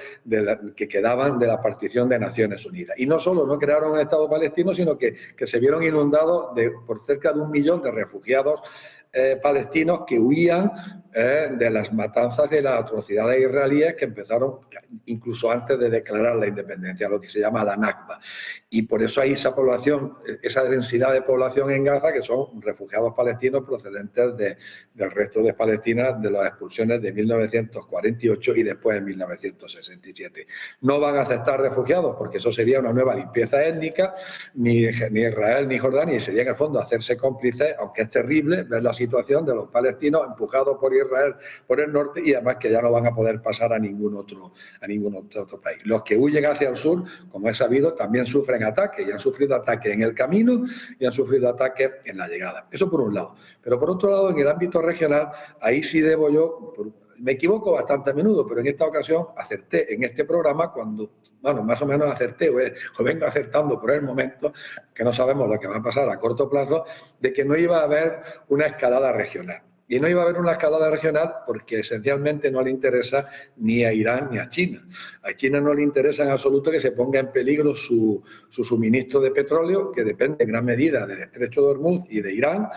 que quedaban de la partición de Naciones Unidas. Y no solo no crearon un Estado palestino, sino que se vieron inundados por cerca de 1 millón de refugiados palestinos que huían de las matanzas y las atrocidades israelíes que empezaron incluso antes de declarar la independencia, lo que se llama la Nakba. Y por eso hay esa población, esa densidad de población en Gaza, que son refugiados palestinos procedentes del resto de Palestina, de las expulsiones de 1948 y después en 1967. No van a aceptar refugiados porque eso sería una nueva limpieza étnica, ni Israel ni Jordania, y sería en el fondo hacerse cómplices, aunque es terrible ver la situación de los palestinos empujados por Israel por el norte, y además que ya no van a poder pasar a ningún otro país. Los que huyen hacia el sur, como es sabido, también sufren ataques, y han sufrido ataques en el camino y han sufrido ataques en la llegada. Eso por un lado. Pero por otro lado, en el ámbito regional, ahí sí debo yo, me equivoco bastante a menudo, pero en esta ocasión acerté en este programa cuando, bueno, más o menos acerté, o vengo acertando por el momento, que no sabemos lo que va a pasar a corto plazo, de que no iba a haber una escalada regional. Y no iba a haber una escalada regional porque esencialmente no le interesa ni a Irán ni a China. A China no le interesa en absoluto que se ponga en peligro su suministro de petróleo, que depende en gran medida del estrecho de Hormuz y de Irán,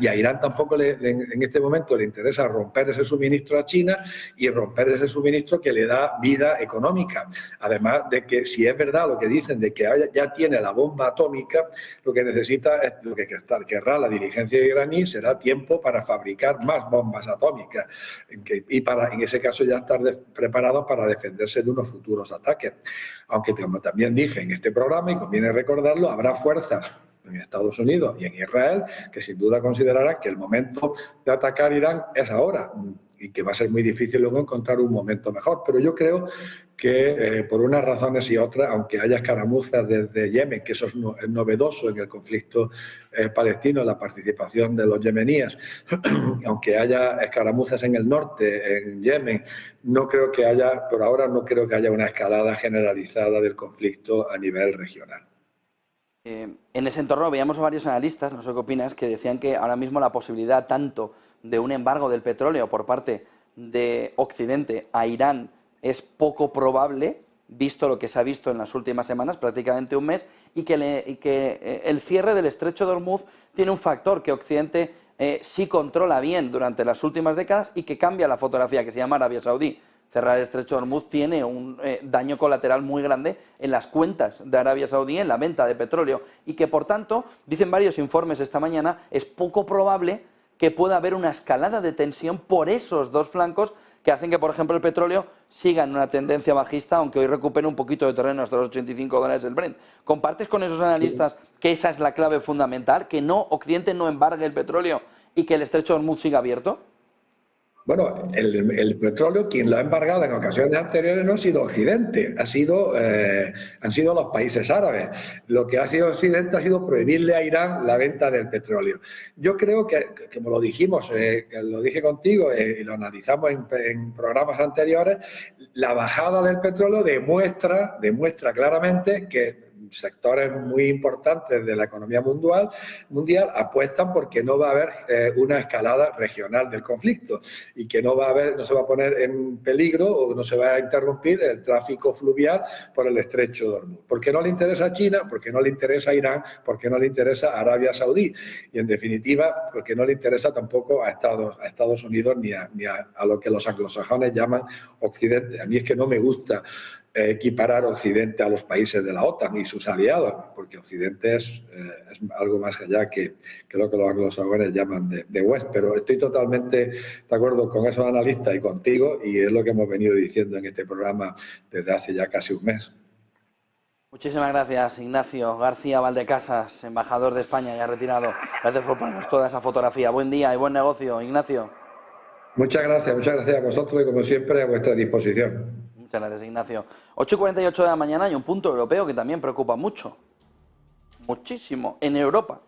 y a Irán tampoco en este momento le interesa romper ese suministro a China y romper ese suministro que le da vida económica. Además de que, si es verdad lo que dicen de que ya tiene la bomba atómica, lo que necesita, es lo que querrá la dirigencia iraní, será tiempo para fabricar más bombas atómicas y para, en ese caso, ya estar preparados para defenderse de unos futuros ataques. Aunque, como también dije en este programa, y conviene recordarlo, habrá fuerzas en Estados Unidos y en Israel que sin duda considerarán que el momento de atacar Irán es ahora y que va a ser muy difícil luego encontrar un momento mejor. Pero yo creo que por unas razones y otras, aunque haya escaramuzas desde Yemen, que eso es novedoso en el conflicto palestino, la participación de los yemeníes, aunque haya escaramuzas en el norte, en Yemen, no creo que haya, por ahora no creo que haya una escalada generalizada del conflicto a nivel regional. En ese entorno veíamos a varios analistas, no sé qué opinas, que decían que ahora mismo la posibilidad tanto de un embargo del petróleo por parte de Occidente a Irán es poco probable, visto lo que se ha visto en las últimas semanas, prácticamente un mes, y que el cierre del estrecho de Hormuz tiene un factor que Occidente sí controla bien durante las últimas décadas y que cambia la fotografía, que se llama Arabia Saudí. Cerrar el estrecho de Hormuz tiene un daño colateral muy grande en las cuentas de Arabia Saudí, en la venta de petróleo, y que, por tanto, dicen varios informes esta mañana, es poco probable que pueda haber una escalada de tensión por esos dos flancos que hacen que, por ejemplo, el petróleo siga en una tendencia bajista, aunque hoy recupere un poquito de terreno hasta los $85 el Brent. ¿Compartes con esos analistas que esa es la clave fundamental, que Occidente no embargue el petróleo y que el estrecho de Hormuz siga abierto? Bueno, el petróleo, quien lo ha embargado en ocasiones anteriores no ha sido Occidente, han sido los países árabes. Lo que ha sido Occidente ha sido prohibirle a Irán la venta del petróleo. Yo creo que, como lo dijimos, lo dije contigo y lo analizamos en programas anteriores, la bajada del petróleo demuestra claramente que sectores muy importantes de la economía mundial apuestan porque no va a haber una escalada regional del conflicto y que no se va a poner en peligro o no se va a interrumpir el tráfico fluvial por el estrecho de Hormuz. Porque no le interesa a China, porque no le interesa a Irán, porque no le interesa a Arabia Saudí y, en definitiva, porque no le interesa tampoco a Estados Unidos ni a lo que los anglosajones llaman Occidente. A mí es que no me gusta equiparar Occidente a los países de la OTAN y sus aliados, porque Occidente es algo más allá que lo que los anglosajones llaman de West. Pero estoy totalmente de acuerdo con esos analistas y contigo, y es lo que hemos venido diciendo en este programa desde hace ya casi un mes. Muchísimas gracias, Ignacio García Valdecasas, embajador de España, ya retirado. Gracias por ponernos toda esa fotografía. Buen día y buen negocio, Ignacio. Muchas gracias a vosotros y, como siempre, a vuestra disposición. Muchas gracias, Ignacio. 8:48 de la mañana y un punto europeo que también preocupa muchísimo, en Europa,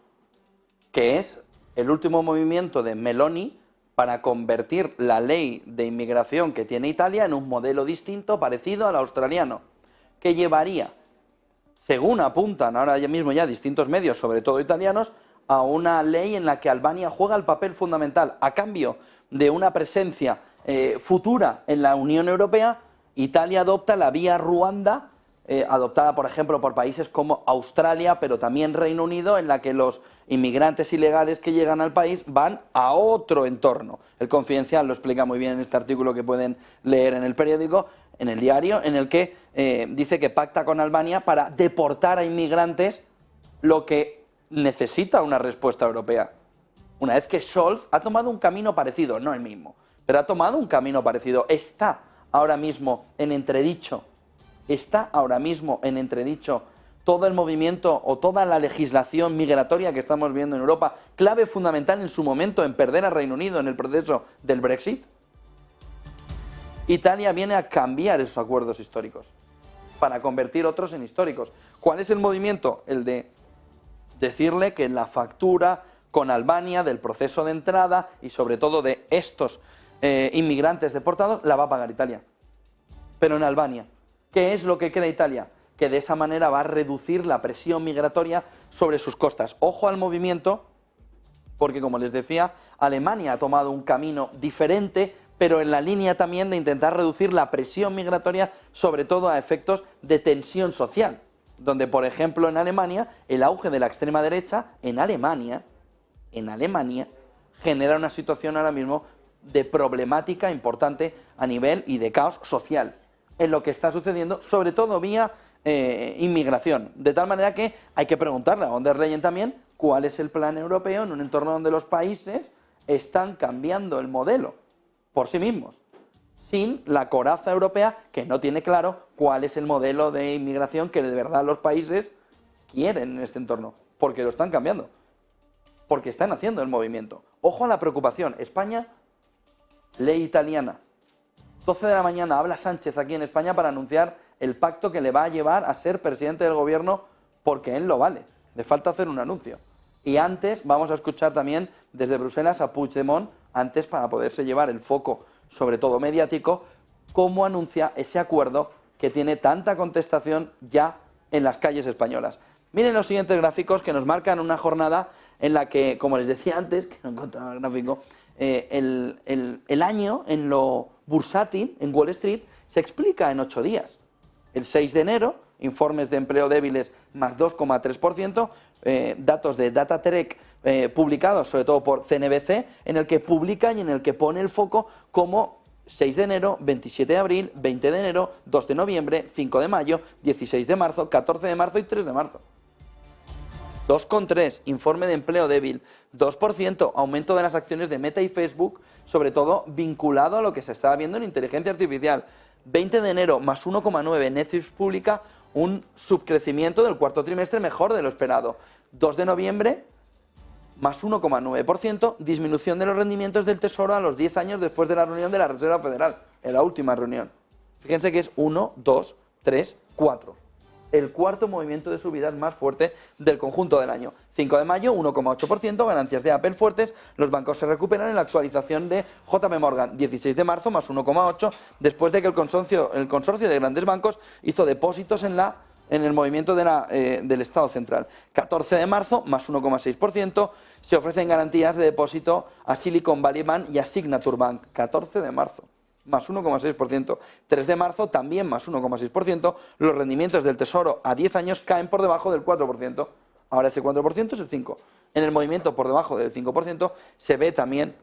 que es el último movimiento de Meloni para convertir la ley de inmigración que tiene Italia en un modelo distinto, parecido al australiano, que llevaría, según apuntan ahora mismo ya distintos medios, sobre todo italianos, a una ley en la que Albania juega el papel fundamental. A cambio de una presencia futura en la Unión Europea, Italia adopta la vía Ruanda, adoptada, por ejemplo, por países como Australia, pero también Reino Unido, en la que los inmigrantes ilegales que llegan al país van a otro entorno. El Confidencial lo explica muy bien en este artículo que pueden leer en el periódico, en el diario, en el que dice que pacta con Albania para deportar a inmigrantes, lo que necesita una respuesta europea. Una vez que Scholz ha tomado un camino parecido, no el mismo, pero ha tomado un camino parecido, está ahora mismo en entredicho todo el movimiento o toda la legislación migratoria que estamos viendo en Europa, clave fundamental en su momento en perder a Reino Unido en el proceso del Brexit. Italia viene a cambiar esos acuerdos históricos para convertir otros en históricos. ¿Cuál es el movimiento? El de decirle que la factura con Albania del proceso de entrada y sobre todo de estos inmigrantes deportados la va a pagar Italia, pero en Albania. ¿Qué es lo que cree Italia? Que de esa manera va a reducir la presión migratoria sobre sus costas. Ojo al movimiento porque como les decía, Alemania ha tomado un camino diferente, pero en la línea también de intentar reducir la presión migratoria, sobre todo a efectos de tensión social, donde por ejemplo en Alemania el auge de la extrema derecha en Alemania genera una situación ahora mismo de problemática importante a nivel y de caos social en lo que está sucediendo, sobre todo vía inmigración, de tal manera que hay que preguntarle a von der Leyen también cuál es el plan europeo en un entorno donde los países están cambiando el modelo por sí mismos, sin la coraza europea que no tiene claro cuál es el modelo de inmigración que de verdad los países quieren en este entorno, porque lo están cambiando, porque están haciendo el movimiento. Ojo a la preocupación, España, ley italiana. 12 de la mañana habla Sánchez aquí en España para anunciar el pacto que le va a llevar a ser presidente del gobierno porque él lo vale. Le falta hacer un anuncio. Y antes vamos a escuchar también desde Bruselas a Puigdemont, antes para poderse llevar el foco, sobre todo mediático, cómo anuncia ese acuerdo que tiene tanta contestación ya en las calles españolas. Miren los siguientes gráficos que nos marcan una jornada en la que, como les decía antes, que no encontraba el gráfico, el año en lo bursátil, en Wall Street, se explica en 8 días. El 6 de enero, informes de empleo débiles más 2,3%, datos de Datatrek publicados sobre todo por CNBC, en el que publica y en el que pone el foco como 6 de enero, 27 de abril, 20 de enero, 2 de noviembre, 5 de mayo, 16 de marzo, 14 de marzo y 3 de marzo. 2,3, informe de empleo débil, 2%, aumento de las acciones de Meta y Facebook, sobre todo vinculado a lo que se estaba viendo en inteligencia artificial. 20 de enero, más 1,9, Netflix publica un subcrecimiento del cuarto trimestre mejor de lo esperado. 2 de noviembre, más 1,9%, disminución de los rendimientos del Tesoro a los 10 años después de la reunión de la Reserva Federal, en la última reunión. Fíjense que es 1, 2, 3, 4. El cuarto movimiento de subidas más fuerte del conjunto del año. 5 de mayo, 1,8%, ganancias de Apple fuertes, los bancos se recuperan en la actualización de JP Morgan. 16 de marzo, más 1,8%, después de que el consorcio de grandes bancos hizo depósitos en el movimiento del Estado central. 14 de marzo, más 1,6%, se ofrecen garantías de depósito a Silicon Valley Bank y a Signature Bank. 14 de marzo. Más 1,6%. 3 de marzo, también más 1,6%. Los rendimientos del Tesoro a 10 años caen por debajo del 4%. Ahora ese 4% es el 5%. En el movimiento por debajo del 5% se ve también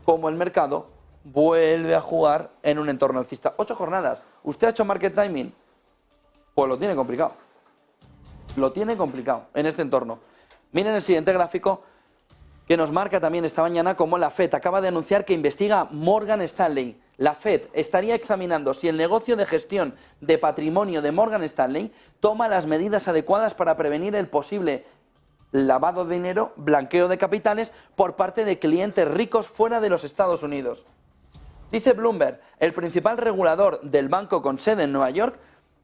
cómo el mercado vuelve a jugar en un entorno alcista. 8 jornadas. ¿Usted ha hecho market timing? Pues lo tiene complicado. Lo tiene complicado en este entorno. Miren el siguiente gráfico, que nos marca también esta mañana cómo la FED acaba de anunciar que investiga Morgan Stanley. La FED estaría examinando si el negocio de gestión de patrimonio de Morgan Stanley toma las medidas adecuadas para prevenir el posible lavado de dinero, blanqueo de capitales por parte de clientes ricos fuera de los Estados Unidos. Dice Bloomberg, el principal regulador del banco con sede en Nueva York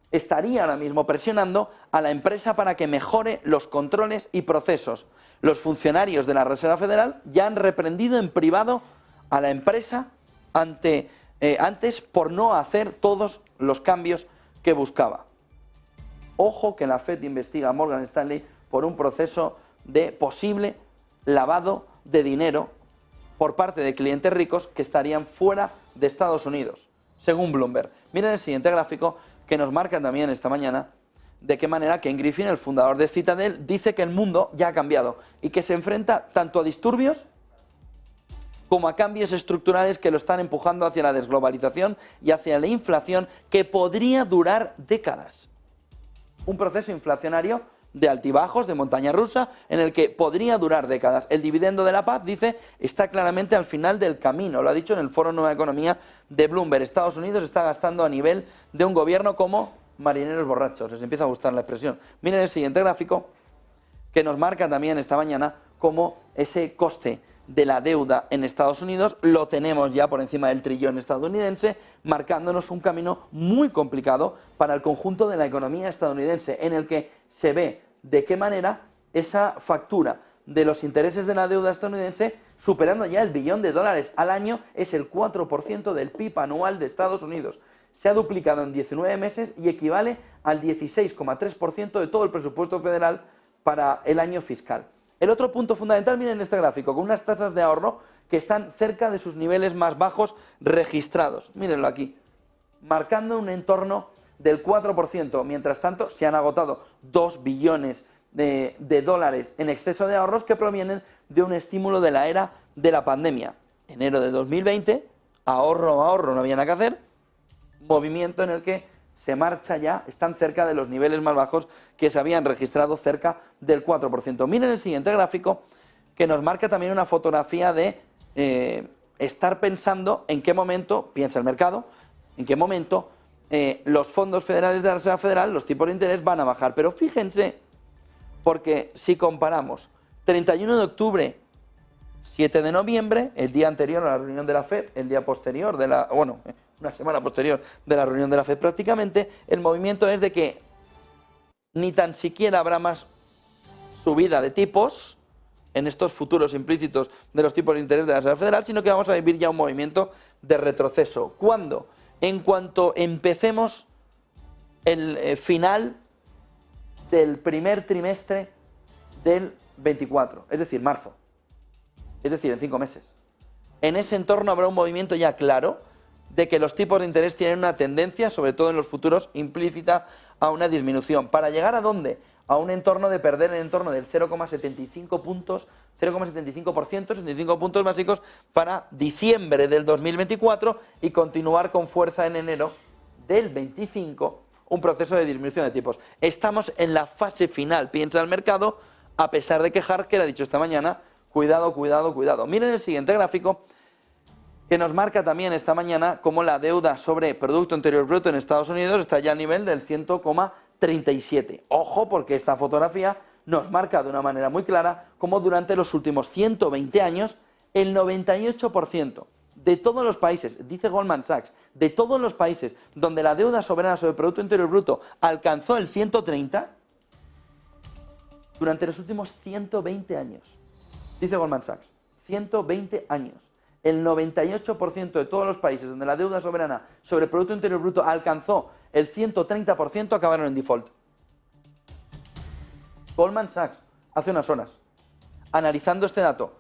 estaría ahora mismo presionando a la empresa para que mejore los controles y procesos. Los funcionarios de la Reserva Federal ya han reprendido en privado a la empresa antes por no hacer todos los cambios que buscaba. Ojo que la FED investiga a Morgan Stanley por un proceso de posible lavado de dinero por parte de clientes ricos que estarían fuera de Estados Unidos, según Bloomberg. Miren el siguiente gráfico que nos marca también esta mañana de qué manera Ken Griffin, el fundador de Citadel, dice que el mundo ya ha cambiado y que se enfrenta tanto a disturbios como a cambios estructurales que lo están empujando hacia la desglobalización y hacia la inflación que podría durar décadas. Un proceso inflacionario de altibajos, de montaña rusa, en el que podría durar décadas. El dividendo de la paz, dice, está claramente al final del camino. Lo ha dicho en el Foro Nueva Economía de Bloomberg. Estados Unidos está gastando a nivel de un gobierno como marineros borrachos. Les empieza a gustar la expresión. Miren el siguiente gráfico, que nos marca también esta mañana cómo ese coste de la deuda en Estados Unidos lo tenemos ya por encima del trillón estadounidense, marcándonos un camino muy complicado para el conjunto de la economía estadounidense, en el que se ve de qué manera esa factura de los intereses de la deuda estadounidense, superando ya el $1 billón al año, es el 4% del PIB anual de Estados Unidos. Se ha duplicado en 19 meses y equivale al 16,3% de todo el presupuesto federal para el año fiscal. El otro punto fundamental, miren este gráfico, con unas tasas de ahorro que están cerca de sus niveles más bajos registrados. Mírenlo aquí, marcando un entorno del 4%. Mientras tanto, se han agotado 2 billones de dólares en exceso de ahorros que provienen de un estímulo de la era de la pandemia. Enero de 2020, ahorro, no había nada que hacer, movimiento en el que se marcha ya, están cerca de los niveles más bajos que se habían registrado, cerca del 4%. Miren el siguiente gráfico, que nos marca también una fotografía de estar pensando en qué momento, piensa el mercado, en qué momento los fondos federales de la Reserva Federal, los tipos de interés van a bajar. Pero fíjense, porque si comparamos 31 de octubre, 7 de noviembre, el día anterior a la reunión de la FED, el día posterior de la, bueno, una semana posterior de la reunión de la FED prácticamente, el movimiento es de que ni tan siquiera habrá más subida de tipos en estos futuros implícitos de los tipos de interés de la Reserva Federal, sino que vamos a vivir ya un movimiento de retroceso. ¿Cuándo? En cuanto empecemos el final del primer trimestre del 24, es decir, marzo. Es decir, en 5 meses. En ese entorno habrá un movimiento ya claro de que los tipos de interés tienen una tendencia, sobre todo en los futuros, implícita a una disminución. ¿Para llegar a dónde? A un entorno de perder el entorno del 0,75 puntos, 0,75%, 75 puntos básicos para diciembre del 2024 y continuar con fuerza en enero del 25, un proceso de disminución de tipos. Estamos en la fase final, piensa el mercado, a pesar de que Harker ha dicho esta mañana, cuidado, cuidado, cuidado. Miren el siguiente gráfico, que nos marca también esta mañana cómo la deuda sobre Producto Interior Bruto en Estados Unidos está ya a nivel del 100,37. Ojo, porque esta fotografía nos marca de una manera muy clara cómo durante los últimos 120 años el 98% de todos los países, dice Goldman Sachs, de todos los países donde la deuda soberana sobre Producto Interior Bruto alcanzó el 130, durante los últimos 120 años. Dice Goldman Sachs, 120 años. El 98% de todos los países donde la deuda soberana sobre el Producto Interior Bruto alcanzó el 130% acabaron en default. Goldman Sachs, hace unas horas, analizando este dato,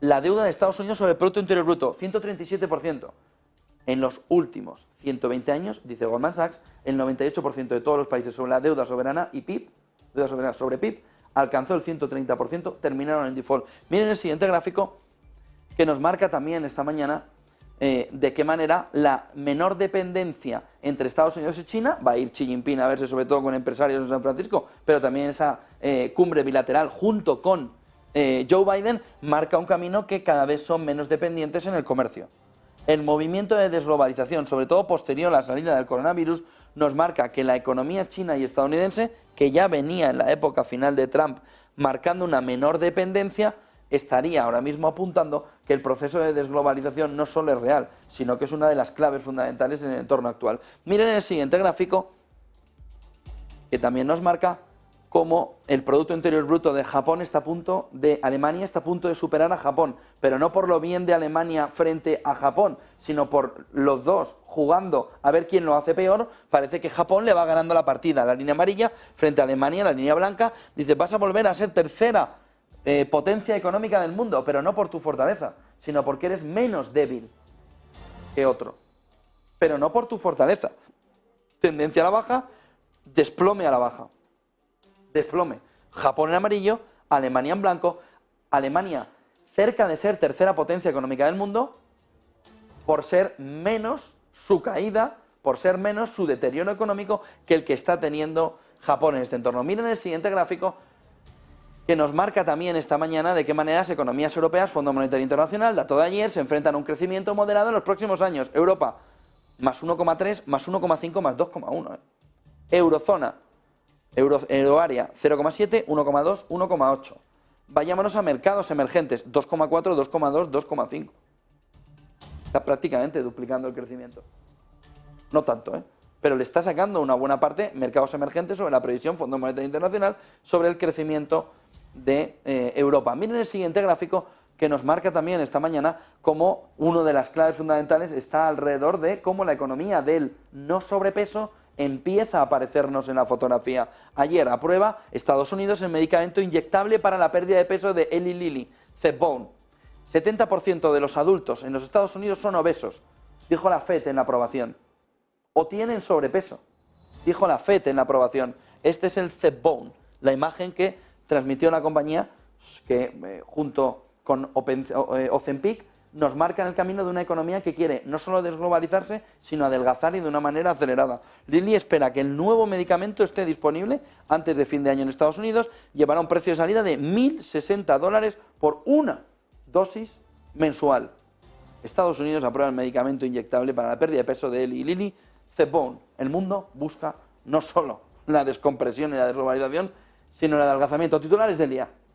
la deuda de Estados Unidos sobre el Producto Interior Bruto, 137%. En los últimos 120 años, dice Goldman Sachs, el 98% de todos los países sobre la deuda soberana y PIB, deuda soberana sobre PIB, alcanzó el 130%, terminaron en default. Miren el siguiente gráfico que nos marca también esta mañana de qué manera la menor dependencia entre Estados Unidos y China, va a ir Xi Jinping a verse sobre todo con empresarios en San Francisco, pero también esa cumbre bilateral junto con Joe Biden, marca un camino que cada vez son menos dependientes en el comercio. El movimiento de desglobalización, sobre todo posterior a la salida del coronavirus, nos marca que la economía china y estadounidense, que ya venía en la época final de Trump marcando una menor dependencia, estaría ahora mismo apuntando que el proceso de desglobalización no solo es real, sino que es una de las claves fundamentales en el entorno actual. Miren el siguiente gráfico, que también nos marca cómo el Producto Interior Bruto de Japón está a punto de, Alemania está a punto de superar a Japón, pero no por lo bien de Alemania frente a Japón, sino por los dos jugando a ver quién lo hace peor. Parece que Japón le va ganando la partida, la línea amarilla, frente a Alemania, la línea blanca. Dice, vas a volver a ser tercera potencia económica del mundo, pero no por tu fortaleza, sino porque eres menos débil que otro, pero no por tu fortaleza. Tendencia a la baja, desplome a la baja. Desplome. Japón en amarillo, Alemania en blanco, Alemania cerca de ser tercera potencia económica del mundo, por ser menos su caída, por ser menos su deterioro económico que el que está teniendo Japón en este entorno. Miren el siguiente gráfico, que nos marca también esta mañana de qué manera las economías europeas, Fondo Monetario Internacional, dato de ayer, se enfrentan a un crecimiento moderado en los próximos años. Europa, más 1,3, más 1,5, más 2,1. Eurozona, Euroárea 0,7, 1,2, 1,8. Vayámonos a mercados emergentes, 2,4, 2,2, 2,5. Está prácticamente duplicando el crecimiento. No tanto, pero le está sacando una buena parte mercados emergentes sobre la previsión Fondo Monetario Internacional sobre el crecimiento de Europa. Miren el siguiente gráfico, que nos marca también esta mañana cómo una de las claves fundamentales está alrededor de cómo la economía del no sobrepeso empieza a aparecernos en la fotografía. Ayer aprueba Estados Unidos el medicamento inyectable para la pérdida de peso de Eli Lilly, Zepbound. 70% de los adultos en los Estados Unidos son obesos, dijo la FED en la aprobación. O tienen sobrepeso, dijo la FED en la aprobación. Este es el Zepbound, la imagen que transmitió la compañía que junto con Ozempic nos marcan el camino de una economía que quiere no solo desglobalizarse, sino adelgazar y de una manera acelerada. Lilly espera que el nuevo medicamento esté disponible antes de fin de año en Estados Unidos, llevará un precio de salida de $1.060 por una dosis mensual. Estados Unidos aprueba el medicamento inyectable para la pérdida de peso de Eli Lilly, Zepbound. El mundo busca no solo la descompresión y la desglobalización, sino el adelgazamiento. Titulares del día.